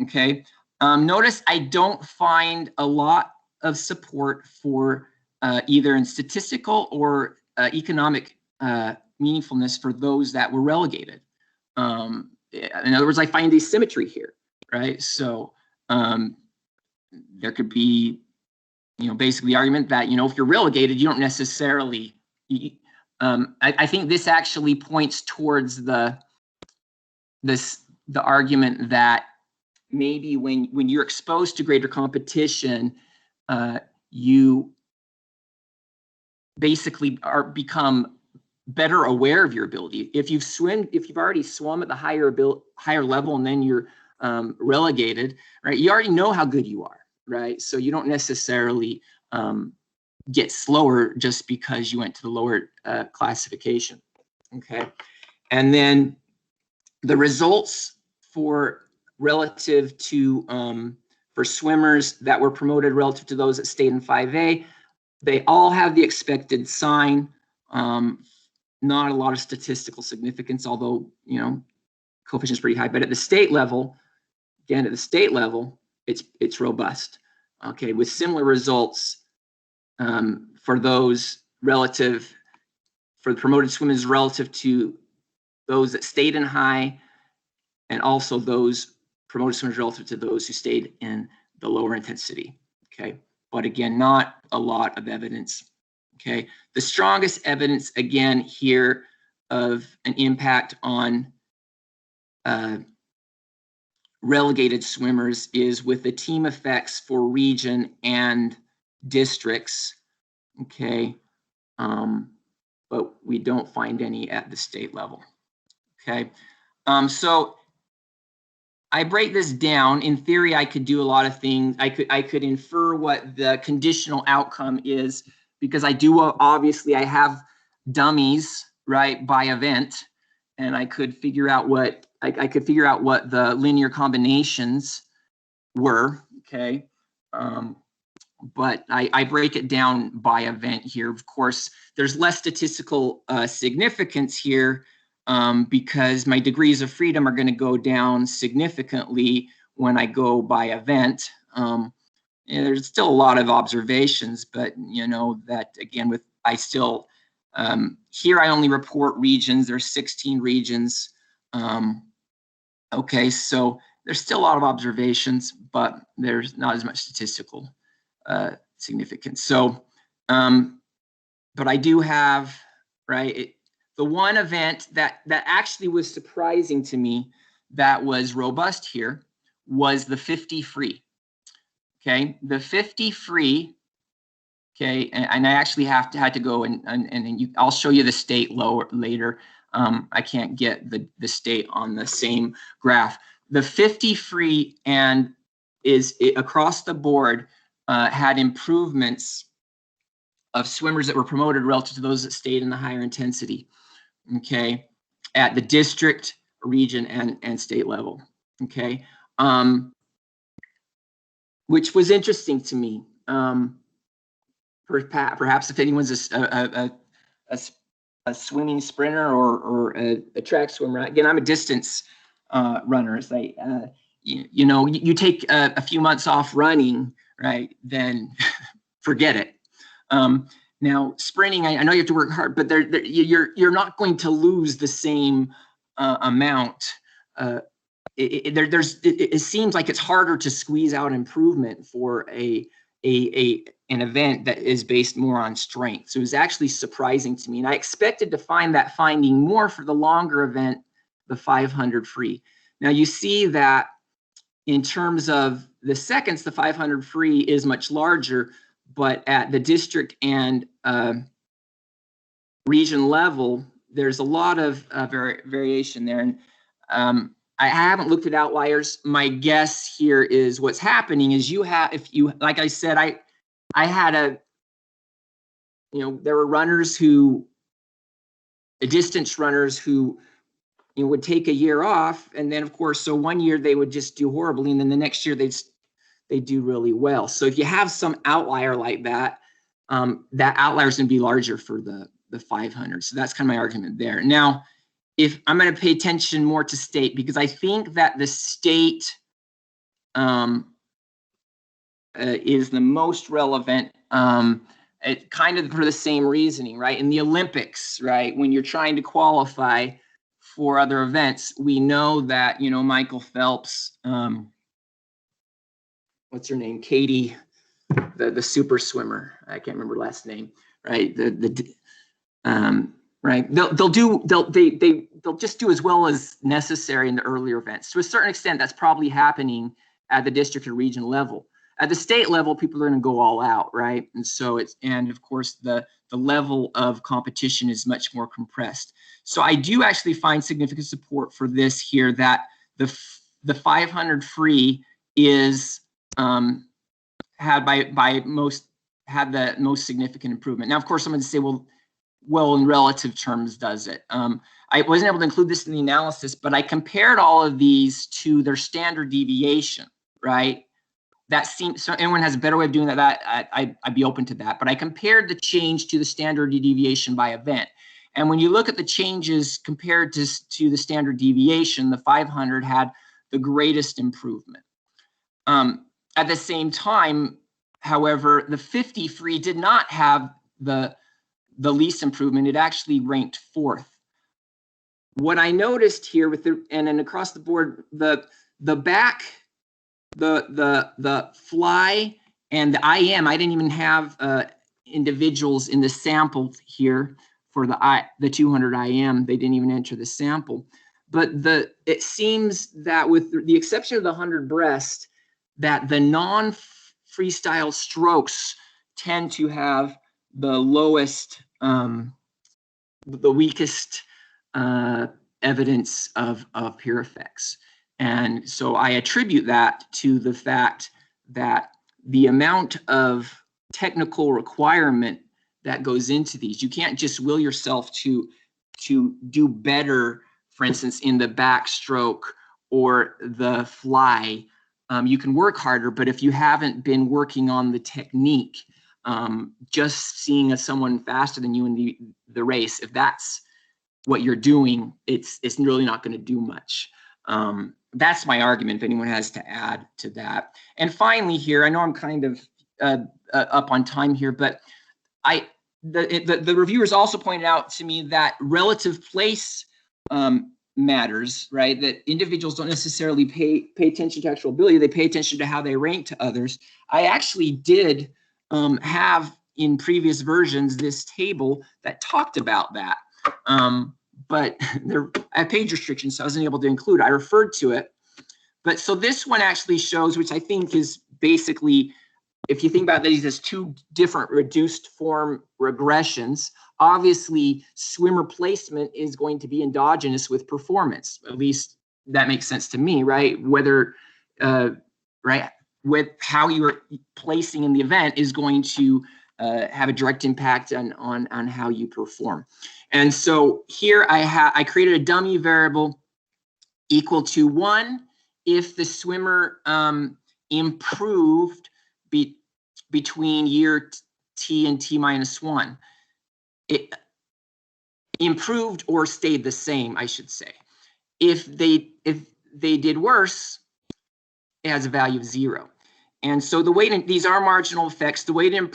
[SPEAKER 2] Okay. Notice I don't find a lot of support for either in statistical or economic meaningfulness for those that were relegated. In other words, I find asymmetry here, right? So there could be, basically the argument that, if you're relegated, you don't necessarily, I think this actually points towards the argument that maybe when you're exposed to greater competition, you basically become better aware of your ability. If you've already swum at the higher level and then you're relegated, right? You already know how good you are, right? So you don't necessarily get slower just because you went to the lower classification. Okay, and then the results for relative to for swimmers that were promoted relative to those that stayed in 5A, they all have the expected sign. Not a lot of statistical significance, although coefficient is pretty high. But at the state level, again, it's robust. Okay, with similar results for those for the promoted swimmers relative to those that stayed in high, and also those promoted swimmers relative to those who stayed in the lower intensity. Okay, but again, not a lot of evidence. Okay, the strongest evidence again here of an impact on relegated swimmers is with the team effects for region and districts. Okay, but we don't find any at the state level. Okay, so I break this down. In theory, I could do a lot of things. I could infer what the conditional outcome is, because I do obviously I have dummies, right, by event, and I could figure out what I could figure out what the linear combinations were. Okay, but I break it down by event here. Of course, there's less statistical significance here, because my degrees of freedom are going to go down significantly when I go by event. And there's still a lot of observations, but you know that again, with I still here I only report regions. There's 16 regions. Okay, so there's still a lot of observations, but there's not as much statistical significance. So, but I do have, right, the one event that actually was surprising to me that was robust here was the 50 free. Okay, the 50 free. Okay, and I actually had to go and I'll show you the state later. I can't get the state on the same graph. The 50 free and across the board had improvements of swimmers that were promoted relative to those that stayed in the higher intensity. Okay, at the district, region, and state level. Okay, which was interesting to me. Perhaps if anyone's a swimming sprinter or a track swimmer, again, I'm a distance runner. It's like, you know, you take a few months off running, right? Then forget it. Now sprinting, I know you have to work hard, but you're not going to lose the same amount. It seems like it's harder to squeeze out improvement for an event that is based more on strength. So it was actually surprising to me. And I expected to find that finding more for the longer event, the 500 free. Now you see that in terms of the seconds, the 500 free is much larger, but at the district and region level, there's a lot of variation there. And I haven't looked at outliers. My guess here is what's happening is like I said, I had there were distance runners who, would take a year off. And then of course, so one year they would just do horribly. And then the next year they do really well. So if you have some outlier like that, that outlier is going to be larger for the 500. So that's kind of my argument there. Now, if I'm going to pay attention more to state, because I think that the state is the most relevant, it kind of for the same reasoning, right? In the Olympics, right, when you're trying to qualify for other events, we know that, Michael Phelps, what's her name? Katie, the super swimmer. I can't remember last name, right? Right. They'll just do as well as necessary in the earlier events. To a certain extent, that's probably happening at the district or region level. At the state level, people are going to go all out, right? And so and of course the level of competition is much more compressed. So I do actually find significant support for this here, that the 500 free is had the most significant improvement. Now, of course, someone would say, well, in relative terms, does it? I wasn't able to include this in the analysis, but I compared all of these to their standard deviation, right? That seems, so anyone has a better way of doing that, I'd be open to that. But I compared the change to the standard deviation by event. And when you look at the changes compared to the standard deviation, the 500 had the greatest improvement. At the same time, however, the 50 free did not have the least improvement. It actually ranked 4th. What I noticed here and then across the board, the back, the fly and the IM, I didn't even have individuals in the sample here for the 200 IM. They didn't even enter the sample. But it seems that with the exception of the 100 breast, that the non-freestyle strokes tend to have the lowest, the weakest evidence of peer effects. And so I attribute that to the fact that the amount of technical requirement that goes into these, you can't just will yourself to do better, for instance, in the backstroke or the fly. You can work harder, but if you haven't been working on the technique, just seeing someone faster than you in the race, if that's what you're doing, it's really not going to do much. That's my argument, if anyone has to add to that. And finally here, I know I'm kind of up on time here, but the reviewers also pointed out to me that relative place matters, right? That individuals don't necessarily pay attention to actual ability, they pay attention to how they rank to others. I actually did have in previous versions this table that talked about that. But I had page restrictions, so I wasn't able to include. I referred to it. But so this one actually shows, which I think is basically, if you think about these as two different reduced form regressions, obviously swimmer placement is going to be endogenous with performance. At least that makes sense to me, right? Whether, right, with how you're placing in the event is going to have a direct impact on how you perform. And so here I created a dummy variable equal to 1 if the swimmer improved between year t and t-1. It improved or stayed the same, I should say. If they did worse, it has a value of 0. And so the way these are marginal effects. The way to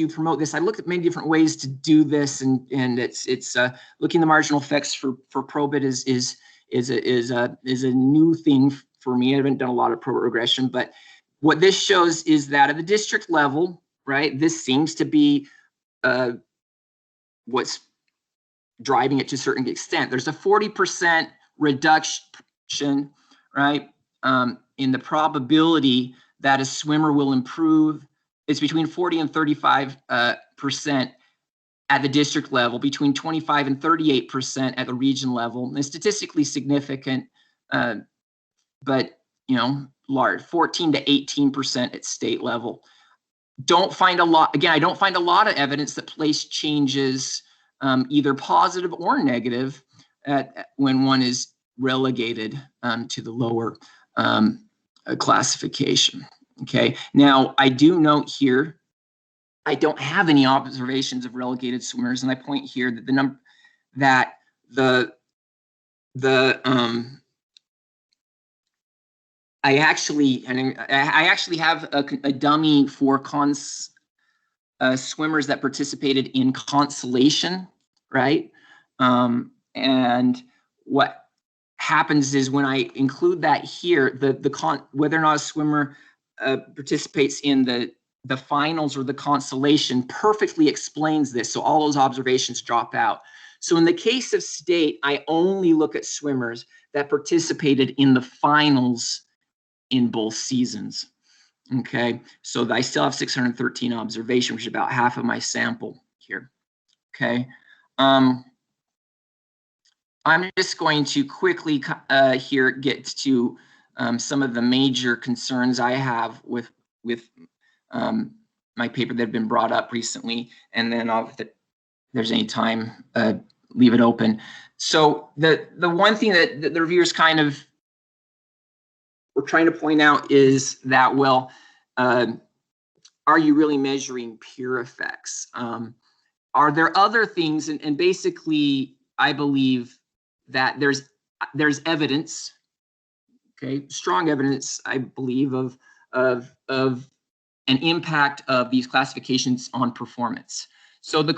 [SPEAKER 2] promote this, I looked at many different ways to do this, and it's looking at the marginal effects for probit is a new thing for me. I haven't done a lot of probit regression, but what this shows is that at the district level, right, this seems to be what's driving it to a certain extent. There's a 40% reduction, right, in the probability that a swimmer will improve. It's between 40 and 35% at the district level, between 25 and 38% at the region level. And it's statistically significant, but large, 14 to 18% at state level. Don't find a lot. Again, I don't find a lot of evidence that place changes either positive or negative when one is relegated to the lower classification. Okay. Now, I do note here, I don't have any observations of relegated swimmers, and I point here that the number that I actually have a dummy for swimmers that participated in consolation, right? And what happens is when I include that here, whether or not a swimmer participates in the finals or the consolation perfectly explains this. So all those observations drop out. So in the case of state, I only look at swimmers that participated in the finals in both seasons. Okay, so I still have 613 observations, which is about half of my sample here. Okay, I'm just going to quickly here get to some of the major concerns I have with my paper that have been brought up recently, and then if there's any time, leave it open. So the one thing that the reviewers kind of were trying to point out is that, well, are you really measuring peer effects? Are there other things? And basically, I believe that there's evidence, okay, strong evidence, I believe, of an impact of these classifications on performance. So the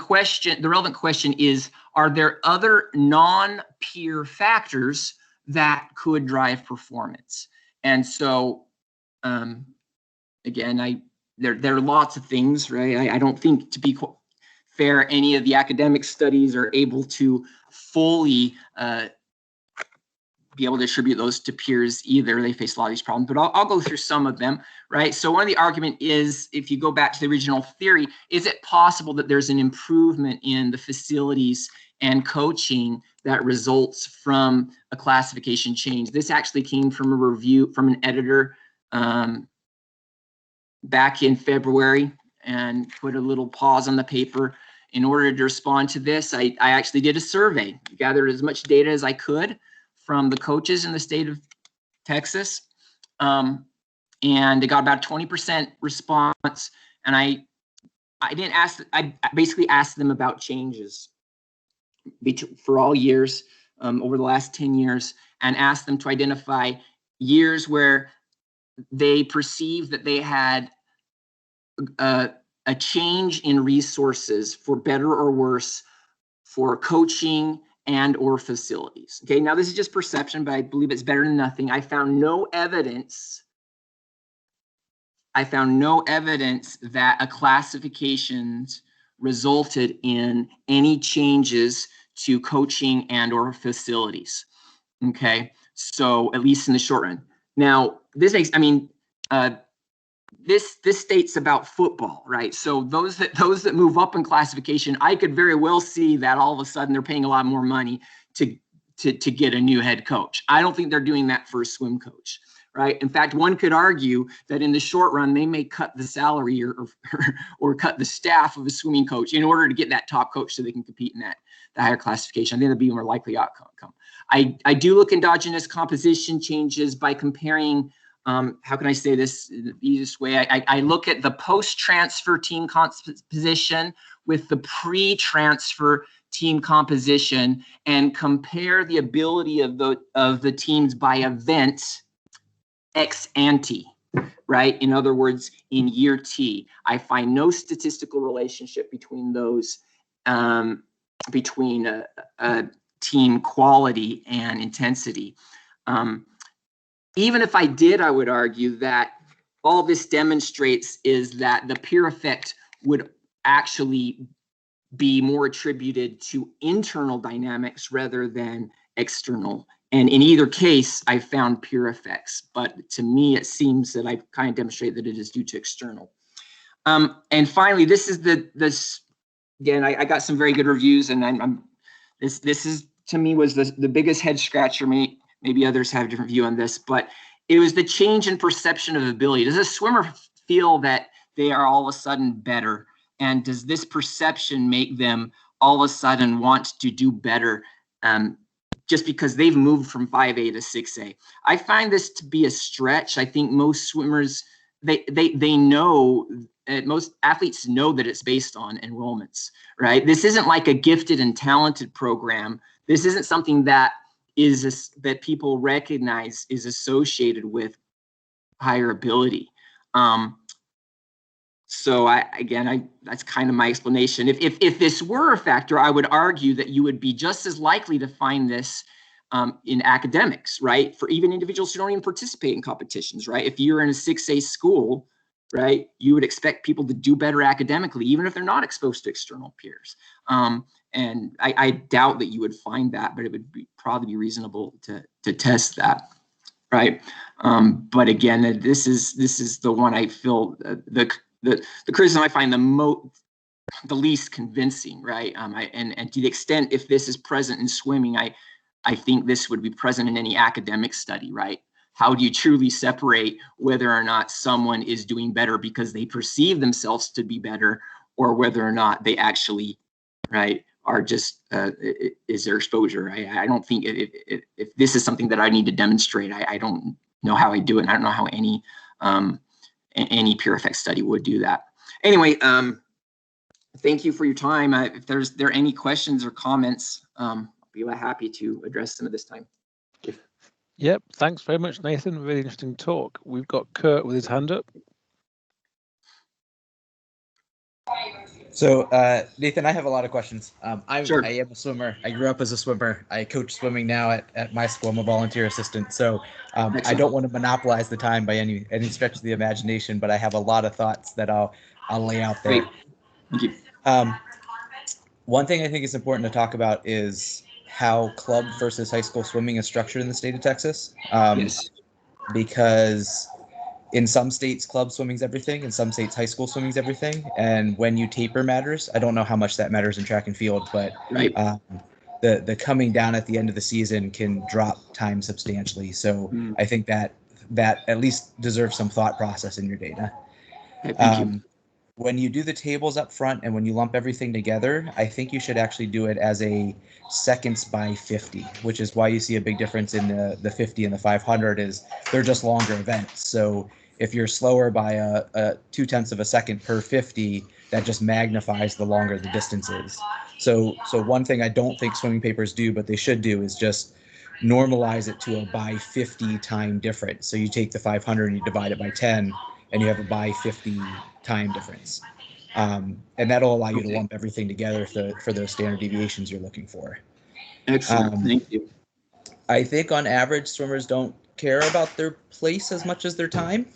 [SPEAKER 2] relevant question is, are there other non-peer factors that could drive performance? And so, again, there are lots of things, right? I don't think, to be fair, any of the academic studies are able to fully be able to attribute those to peers either. They face a lot of these problems, but I'll go through some of them, right? So one of the argument is, if you go back to the original theory, is it possible that there's an improvement in the facilities and coaching that results from a classification change. This actually came from a review from an editor back in February, and put a little pause on the paper. In order to respond to this, I actually did a survey, gathered as much data as I could from the coaches in the state of Texas, and it got about 20% response. And I basically asked them about changes for all years over the last 10 years, and asked them to identify years where they perceived that they had a change in resources for better or worse for coaching and or facilities. Okay, now this is just perception, but I believe it's better than nothing. I found no evidence that a classification resulted in any changes to coaching and or facilities. Okay, so at least in the short run. Now, this makes, this states about football, right? So those that move up in classification, I could very well see that all of a sudden they're paying a lot more money to get a new head coach. I don't think they're doing that for a swim coach, right? In fact, one could argue that in the short run, they may cut the salary or cut the staff of a swimming coach in order to get that top coach so they can compete in the higher classification. I think that'd be a more likely outcome. I do look endogenous composition changes by comparing, how can I say this the easiest way? I look at the post-transfer team composition with the pre-transfer team composition and compare the ability of the teams by event ex ante, right? In other words, in year T. I find no statistical relationship between those, between team quality and intensity. Even if I did, I would argue that all this demonstrates is that the peer effect would actually be more attributed to internal dynamics rather than external. And in either case, I found peer effects. But to me, it seems that I've kind of demonstrated that it is due to external. And finally, this is this again, I got some very good reviews, and this is, to me, was the biggest head scratcher. Maybe others have a different view on this, but it was the change in perception of ability. Does a swimmer feel that they are all of a sudden better? And does this perception make them all of a sudden want to do better just because they've moved from 5A to 6A? I find this to be a stretch. I think most swimmers, they know, most athletes know that it's based on enrollments, right? This isn't like a gifted and talented program. This isn't something that that people recognize is associated with higher ability. So that's kind of my explanation. If this were a factor, I would argue that you would be just as likely to find this in academics, right? For even individuals who don't even participate in competitions, right? If you're in a 6A school, right, you would expect people to do better academically, even if they're not exposed to external peers. And I doubt that you would find that, but it would probably be reasonable to test that, right? But again, this is the one I feel the criticism I find the least convincing, right? And to the extent if this is present in swimming, I think this would be present in any academic study, right? How do you truly separate whether or not someone is doing better because they perceive themselves to be better, or whether or not they actually, right, are just, is their exposure? I don't think if this is something that I need to demonstrate, I don't know how I do it. And I don't know how any peer effect study would do that. Anyway, thank you for your time. If there are any questions or comments, I'll be happy to address them at this time.
[SPEAKER 1] Yep, thanks very much, Nathan. Really interesting talk. We've got Kurt with his hand up.
[SPEAKER 4] So, Nathan, I have a lot of questions.
[SPEAKER 2] Sure.
[SPEAKER 4] I am a swimmer. I grew up as a swimmer. I coach swimming now at my school. I'm a volunteer assistant. So I don't want to monopolize the time by any stretch of the imagination, but I have a lot of thoughts that I'll lay out there.
[SPEAKER 2] Great. Thank you.
[SPEAKER 4] One thing I think is important to talk about is how club versus high school swimming is structured in the state of Texas.
[SPEAKER 2] Yes.
[SPEAKER 4] Because in some states, club swimming's everything. In some states, high school swimming's everything. And when you taper matters. I don't know how much that matters in track and field, but
[SPEAKER 2] right.
[SPEAKER 4] the coming down at the end of the season can drop time substantially. So I think that at least deserves some thought process in your data.
[SPEAKER 2] Okay, thank you.
[SPEAKER 4] When you do the tables up front and when you lump everything together, I think you should actually do it as a seconds by 50, which is why you see a big difference in the 50 and the 500 is they're just longer events. So if you're slower by a 0.2 of a second per 50, that just magnifies the longer the distance is. So one thing I don't think swimming papers do, but they should do, is just normalize it to a by 50 time difference. So you take the 500 and you divide it by 10, and you have a by 50 time difference. And that'll allow you to lump everything together for those standard deviations you're looking for.
[SPEAKER 2] Excellent. Thank you.
[SPEAKER 4] I think on average, swimmers don't care about their place as much as their time.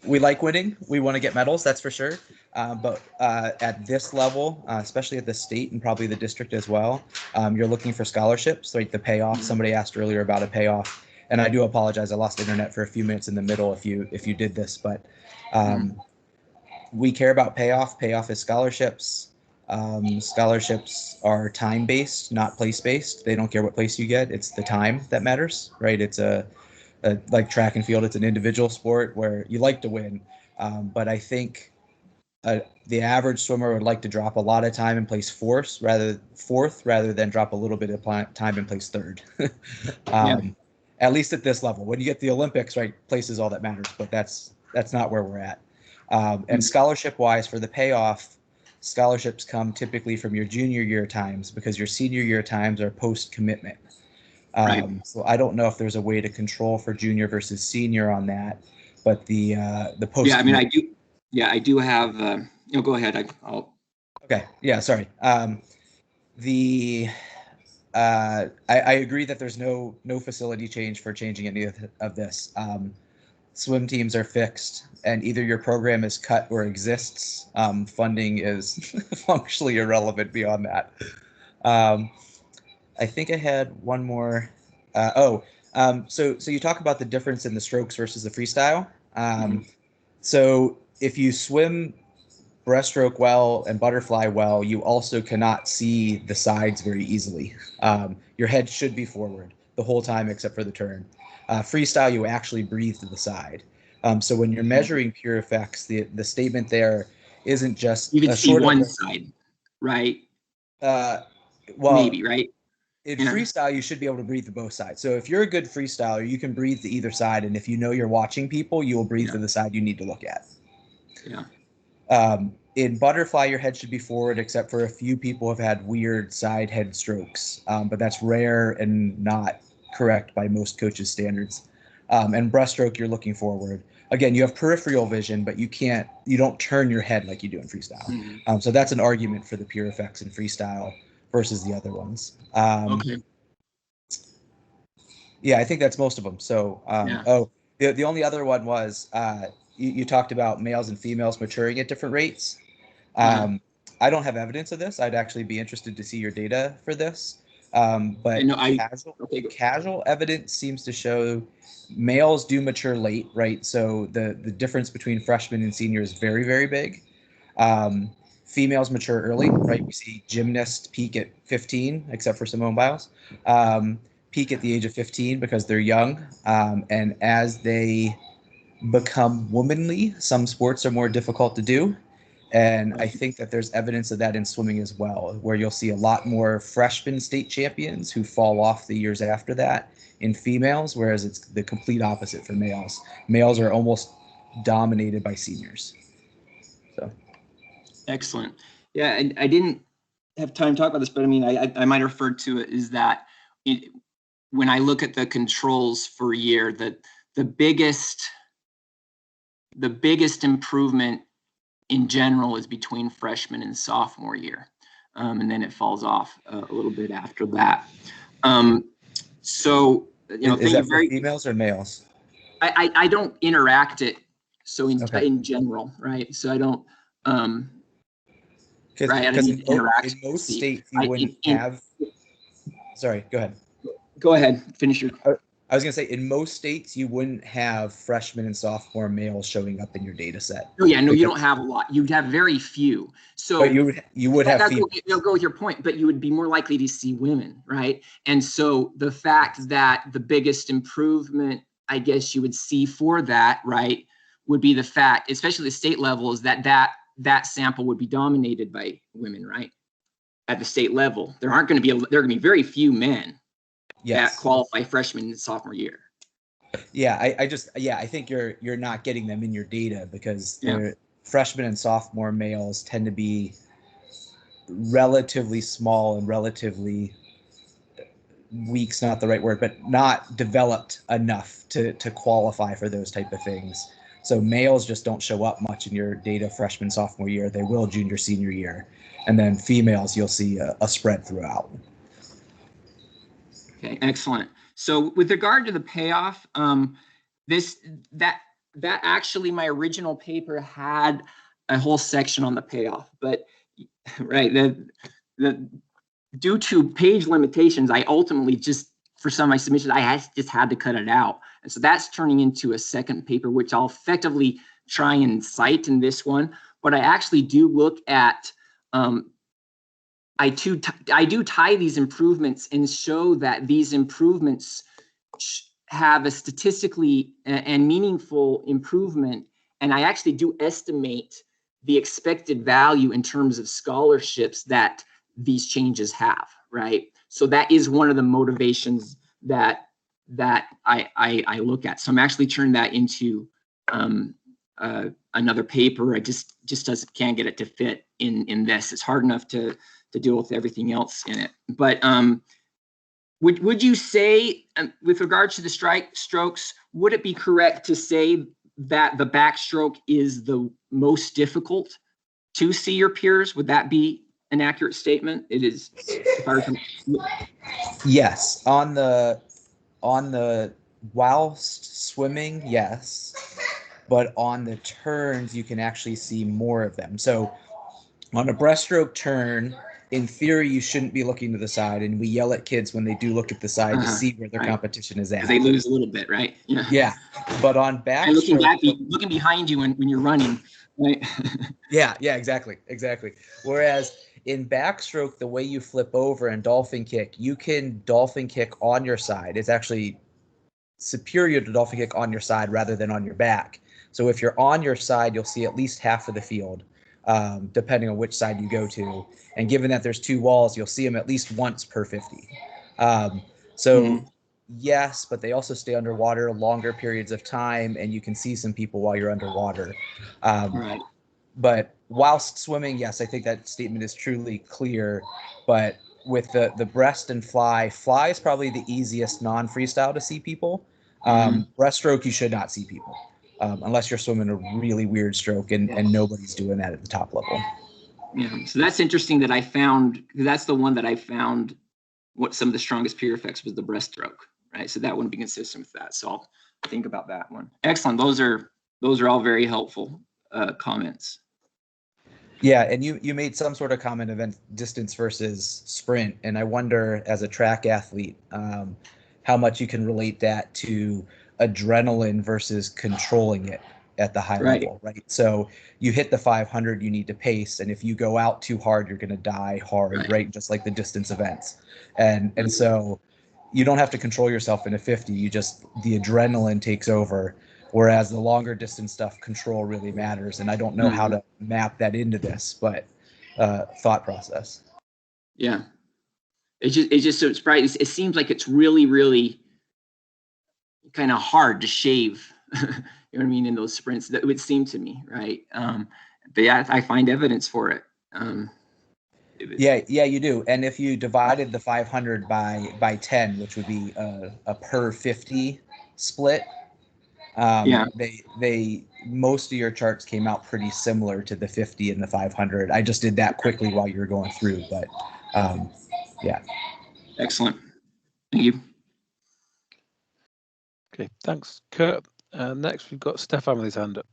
[SPEAKER 4] We like winning. We want to get medals, that's for sure. But at this level, especially at the state and probably the district as well, you're looking for scholarships, like the payoff. Somebody asked earlier about a payoff. And I do apologize. I lost internet for a few minutes in the middle if you did this, but we care about payoff. Payoff is scholarships. Scholarships are time-based, not place-based. They don't care what place you get. It's the time that matters, right? It's like track and field. It's an individual sport where you like to win, but I think the average swimmer would like to drop a lot of time and place fourth rather than drop a little bit of time and place third. At least at this level. When you get the Olympics, right, place is all that matters, but that's not where we're at. And scholarship-wise, for the payoff, scholarships come typically from your junior year times because your senior year times are post-commitment. So I don't know if there's a way to control for junior versus senior on that, but the post.
[SPEAKER 2] Yeah, I mean, I do have. Go ahead. I'll.
[SPEAKER 4] Okay. Yeah. Sorry. I agree that there's no facility change for changing any of this. Swim teams are fixed, and either your program is cut or exists. Funding is functionally irrelevant beyond that. I think I had one more. So you talk about the difference in the strokes versus the freestyle. So if you swim breaststroke well and butterfly well, you also cannot see the sides very easily. Your head should be forward the whole time except for the turn. Freestyle, you actually breathe to the side. So when you're measuring pure effects, the statement there isn't just
[SPEAKER 2] you can see one side, right?
[SPEAKER 4] Well,
[SPEAKER 2] maybe, right?
[SPEAKER 4] In freestyle, you should be able to breathe to both sides. So if you're a good freestyler, you can breathe to either side, and if you know you're watching people, you will breathe to the side you need to look at. In butterfly, your head should be forward, except for a few people have had weird side head strokes, but that's rare and not correct by most coaches' standards. And breaststroke, you're looking forward. Again, you have peripheral vision, but you don't turn your head like you do in freestyle. So that's an argument for the pure effects in freestyle versus the other ones. Yeah, I think that's most of them. So, the only other one was you talked about males and females maturing at different rates. I don't have evidence of this. I'd actually be interested to see your data for this. But casual evidence seems to show males do mature late, right? So the difference between freshmen and senior is very, very big. Females mature early, right? We see gymnasts peak at 15, except for Simone Biles, peak at the age of 15 because they're young. And as they become womanly, some sports are more difficult to do. And I think that there's evidence of that in swimming as well, where you'll see a lot more freshman state champions who fall off the years after that in females, whereas it's the complete opposite for males. Males are almost dominated by seniors. So, excellent.
[SPEAKER 2] Yeah, and I didn't have time to talk about this, but I mean, I might refer to it is that when I look at the controls for a year, that the biggest improvement in general is between freshman and sophomore year. And then it falls off a little bit after that. So,
[SPEAKER 4] is that for females or males?
[SPEAKER 2] I don't interact it. So in general, right? So I don't,
[SPEAKER 4] right. In most states, you wouldn't have, sorry, go ahead.
[SPEAKER 2] Go ahead, finish your.
[SPEAKER 4] I was going to say, in most states, you wouldn't have freshman and sophomore males showing up in your data set.
[SPEAKER 2] Oh yeah, no, you don't have a lot. You'd have very few. So
[SPEAKER 4] but you would have females.
[SPEAKER 2] That'll go with your point, but you would be more likely to see women, right? And so the fact that the biggest improvement, I guess you would see for that, right, would be the fact, especially the state level, is that sample would be dominated by women, right? At the state level, there are going to be very few men that qualify freshman and sophomore year.
[SPEAKER 4] Yeah, I think you're not getting them in your data because freshmen and sophomore males tend to be relatively small and relatively weak's not the right word, but not developed enough to qualify for those type of things. So males just don't show up much in your data freshman, sophomore year. They will junior, senior year. And then females, you'll see a spread throughout.
[SPEAKER 2] Okay, excellent. So with regard to the payoff, that actually my original paper had a whole section on the payoff, but right, the due to page limitations, I ultimately just, for some of my submissions, I just had to cut it out. And so that's turning into a second paper, which I'll effectively try and cite in this one. But I actually do look at, I do tie these improvements and show that these improvements have a statistically and meaningful improvement. And I actually do estimate the expected value in terms of scholarships that these changes have, right? So that is one of the motivations that I look at. So I'm actually turning that into another paper. I just can't get it to fit in this. It's hard enough to deal with everything else in it. But would you say, with regards to the strokes, would it be correct to say that the backstroke is the most difficult to see your peers? Would that be an accurate statement? It is.
[SPEAKER 4] Yes, on the whilst swimming, yes, but on the turns you can actually see more of them. So on a breaststroke turn, in theory, you shouldn't be looking to the side, and we yell at kids when they do look at the side to see where their competition is at.
[SPEAKER 2] They lose a little bit, right?
[SPEAKER 4] Yeah. But on backstroke,
[SPEAKER 2] and looking behind you when you're running, right?
[SPEAKER 4] Yeah, exactly. Whereas in backstroke, the way you flip over and dolphin kick, you can dolphin kick on your side. It's actually superior to dolphin kick on your side rather than on your back. So if you're on your side, you'll see at least half of the field, depending on which side you go to. And given that there's two walls, you'll see them at least once per 50. Yes, but they also stay underwater longer periods of time, and you can see some people while you're underwater.
[SPEAKER 2] Right.
[SPEAKER 4] But whilst swimming, yes, I think that statement is truly clear. But with the breast and fly is probably the easiest non-freestyle to see people. Breaststroke, you should not see people unless you're swimming a really weird stroke, and nobody's doing that at the top level.
[SPEAKER 2] Yeah, so that's interesting that I found, that's the one that I found what some of the strongest peer effects was the breaststroke, right? So that wouldn't be consistent with that. So I'll think about that one. Excellent. Those are all very helpful comments.
[SPEAKER 4] Yeah, and you made some sort of comment event distance versus sprint, and I wonder, as a track athlete, how much you can relate that to adrenaline versus controlling it at the high level, right? So you hit the 500, you need to pace, and if you go out too hard, you're going to die hard, right? Just like the distance events, and so you don't have to control yourself in a 50. The adrenaline takes over. Whereas the longer distance stuff, control really matters. And I don't know how to map that into this, but thought process.
[SPEAKER 2] Yeah. It's just so surprising. It seems like it's really, really kind of hard to shave, you know what I mean, in those sprints. That would seem to me, right? But yeah, I find evidence for it.
[SPEAKER 4] Yeah, you do. And if you divided the 500 by 10, which would be a per 50 split, they most of your charts came out pretty similar to the 50 and the 500. I just did that quickly while you were going through, but yeah.
[SPEAKER 2] Excellent. Thank you.
[SPEAKER 1] Okay, thanks, Kurt. Next, we've got Stefan with his hand up.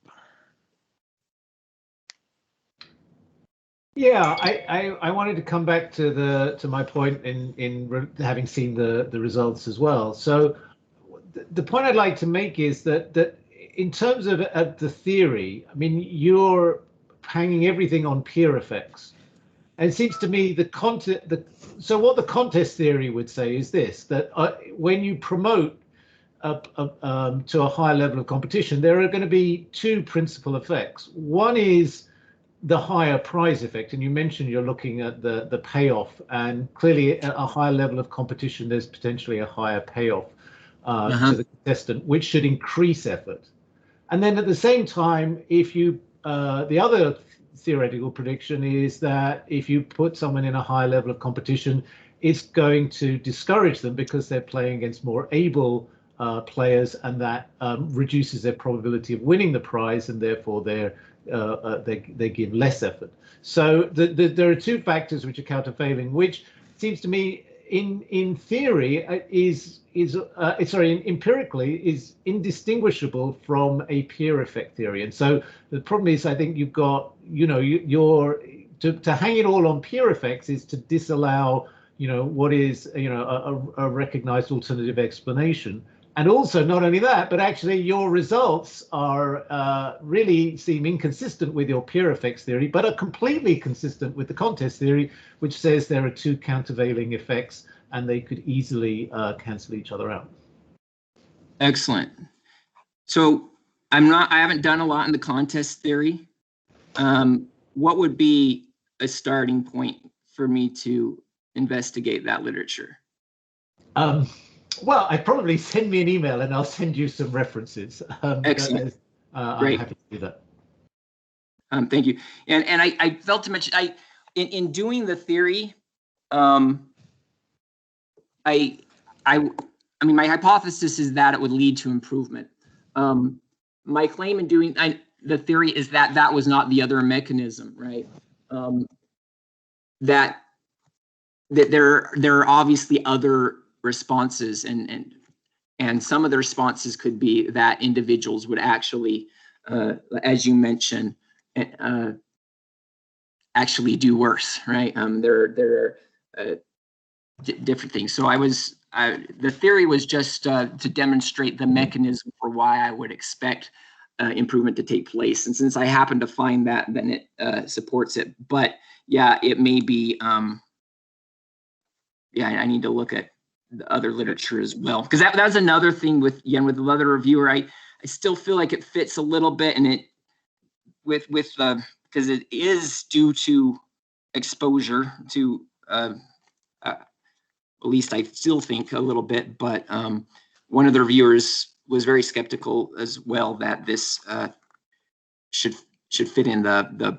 [SPEAKER 3] Yeah, I wanted to come back to my point in having seen the results as well. So the point I'd like to make is that in terms of the theory, I mean, you're hanging everything on peer effects. And it seems to me so what the contest theory would say is this, that when you promote to a higher level of competition, there are going to be two principal effects. One is the higher prize effect, and you mentioned you're looking at the payoff, and clearly at a higher level of competition, there's potentially a higher payoff to the contestant, which should increase effort. And then at the same time, if you the other theoretical prediction is that if you put someone in a high level of competition, it's going to discourage them because they're playing against more able players, and that reduces their probability of winning the prize, and therefore they give less effort. So there are two factors which are countervailing, which seems to me in theory empirically is indistinguishable from a peer effect theory. And so the problem is, I think you've got, to hang it all on peer effects is to disallow, what is, a recognized alternative explanation. And also, not only that, but actually your results are really seem inconsistent with your peer effects theory, but are completely consistent with the contest theory, which says there are two countervailing effects and they could easily cancel each other out.
[SPEAKER 2] Excellent. So I haven't done a lot in the contest theory. What would be a starting point for me to investigate that literature?
[SPEAKER 3] Well, I'd probably send me an email and I'll send you some references.
[SPEAKER 2] Excellent.
[SPEAKER 3] I'm happy to do that.
[SPEAKER 2] Thank you. And I felt to mention, in doing the theory, I mean, my hypothesis is that it would lead to improvement. My claim in doing the theory is that was not the other mechanism, right? That there are obviously other responses, and some of the responses could be that individuals would actually, as you mentioned, actually do worse, right? There are different things. So the theory was just to demonstrate the mechanism for why I would expect improvement to take place. And since I happen to find that, then it supports it. But yeah, it may be, I need to look at the other literature as well, because that was another thing with the other reviewer. I still feel like it fits a little bit, and it because it is due to exposure to at least I still think a little bit, but one of the reviewers was very skeptical as well that this should fit in the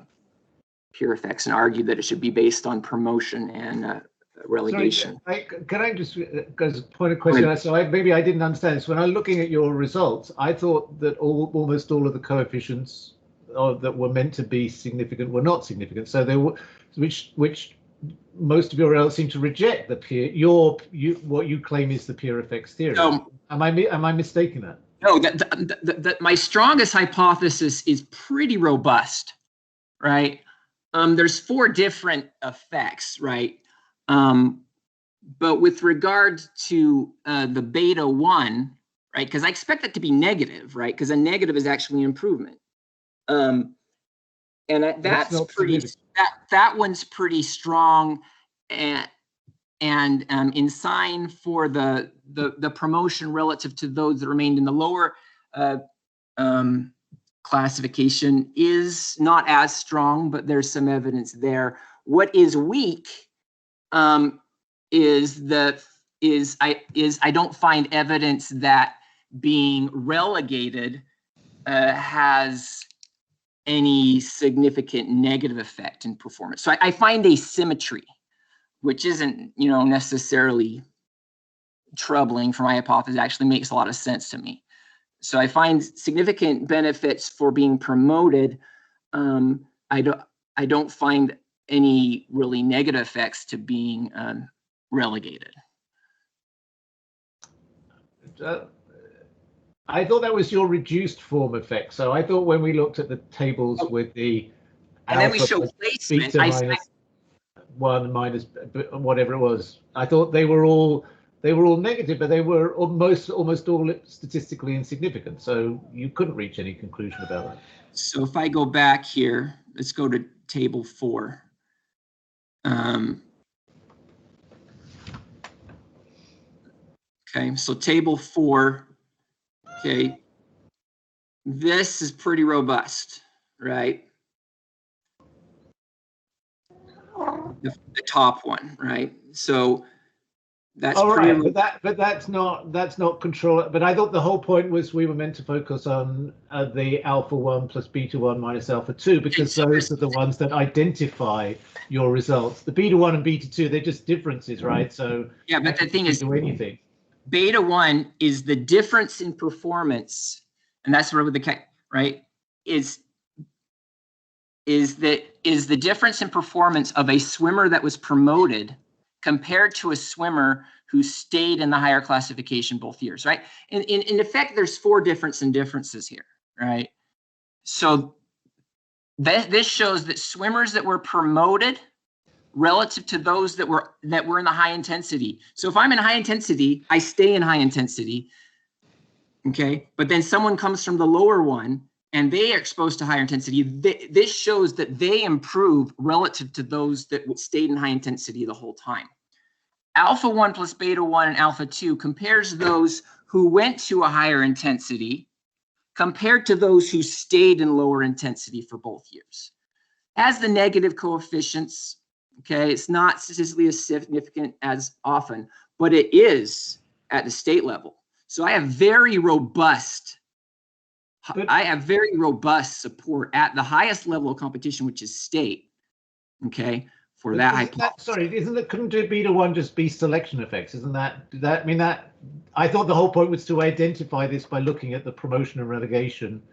[SPEAKER 2] peer effects, and argued that it should be based on promotion and relegation.
[SPEAKER 3] Sorry, can I just, because point of question, so maybe I didn't understand this. When I'm looking at your results, I thought that almost all of the coefficients that were meant to be significant were not significant. So there were, which most of your results seem to reject the peer. What you claim is the peer effects theory. Am I mistaken that?
[SPEAKER 2] No, my strongest hypothesis is pretty robust, right? There's 4 different effects, right? But with regard to the beta 1, right, because I expect it to be negative, right, because a negative is actually an improvement. And that's pretty, that one's pretty strong, and in sign for the promotion relative to those that remained in the lower classification is not as strong, but there's some evidence there. What is weak is I don't find evidence that being relegated has any significant negative effect in performance. So I find asymmetry, which isn't necessarily troubling for my hypothesis. It actually makes a lot of sense to me. So I find significant benefits for being promoted. I don't find any really negative effects to being relegated.
[SPEAKER 3] I thought that was your reduced form effect. So I thought when we looked at the tables with the
[SPEAKER 2] and then we show placement,
[SPEAKER 3] beta minus 1 minus whatever it was, I thought they were all they were all negative, but they were almost all statistically insignificant. So you couldn't reach any conclusion about that.
[SPEAKER 2] So if I go back here, let's go to table 4. Okay, so table 4, okay, this is pretty robust, right? The top one, right? So that's
[SPEAKER 3] right, but that's not control. But I thought the whole point was we were meant to focus on the alpha 1 plus beta 1 minus alpha 2, because those are the ones that identify your results. The beta 1 and beta 2, they're just differences, right? So
[SPEAKER 2] yeah, but the thing is,
[SPEAKER 3] do anything.
[SPEAKER 2] Beta 1 is the difference in performance, and that's where the right is the difference in performance of a swimmer that was promoted compared to a swimmer who stayed in the higher classification both years, right? In effect, there's 4 differences here, right? So this shows that swimmers that were promoted relative to those that were in the high intensity. So if I'm in high intensity, I stay in high intensity, okay? But then someone comes from the lower one and they are exposed to higher intensity. This shows that they improve relative to those that stayed in high intensity the whole time. Alpha 1 plus beta 1 and alpha 2 compares those who went to a higher intensity compared to those who stayed in lower intensity for both years. As the negative coefficients, okay, it's not statistically as significant as often, but it is at the state level. So I have very robust support at the highest level of competition, which is state, okay, for that hypothesis.
[SPEAKER 3] Couldn't beta 1 just be selection effects? Isn't that I thought the whole point was to identify this by looking at the promotion and relegation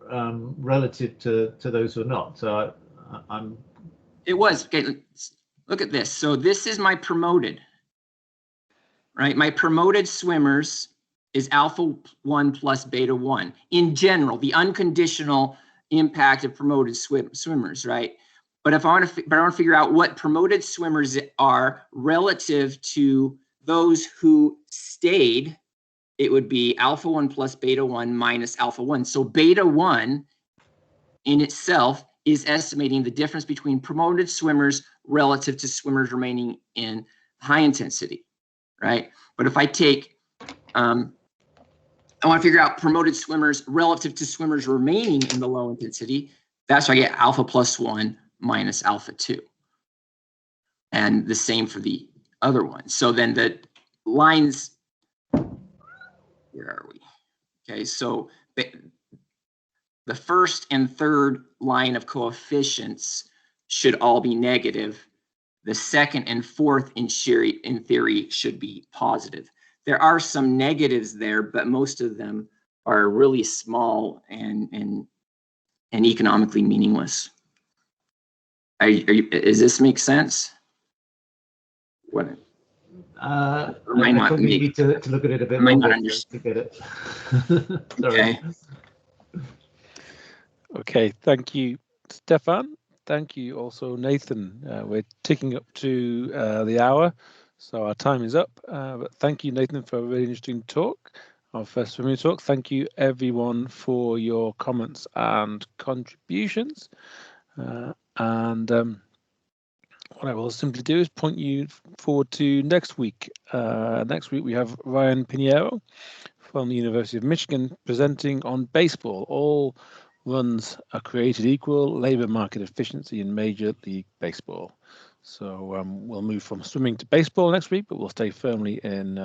[SPEAKER 3] relative to those who are not. So
[SPEAKER 2] it was, okay, let's look at this. So this is my promoted, right? My promoted swimmers is alpha 1 plus beta 1. In general, the unconditional impact of promoted swimmers, right? But I want to figure out what promoted swimmers are relative to those who stayed. It would be alpha 1 plus beta 1 minus alpha 1. So beta 1 in itself is estimating the difference between promoted swimmers relative to swimmers remaining in high intensity, right? But if I take, I want to figure out promoted swimmers relative to swimmers remaining in the low intensity. That's why I get alpha plus 1 minus alpha 2. And the same for the other one. So then the lines, where are we? Okay, so the first and third line of coefficients should all be negative. The second and fourth in theory should be positive. There are some negatives there, but most of them are really small and economically meaningless. Does this make sense? What?
[SPEAKER 3] I probably need to look at it a bit more to get it. Sorry.
[SPEAKER 1] Okay, thank you, Stefan. Thank you also, Nathan. We're ticking up to the hour, so our time is up. But thank you, Nathan, for a really interesting talk, our first swimming talk. Thank you, everyone, for your comments and contributions. What I will simply do is point you forward to next week. Next week we have Ryan Pinheiro from the University of Michigan presenting on baseball. All runs are created equal, labor market efficiency in Major League Baseball. So we'll move from swimming to baseball next week, but we'll stay firmly in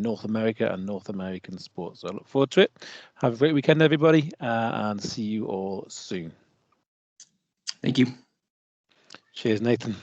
[SPEAKER 1] North America and North American sports. So I look forward to it. Have a great weekend, everybody, and see you all soon.
[SPEAKER 2] Thank you.
[SPEAKER 1] Cheers, Nathan.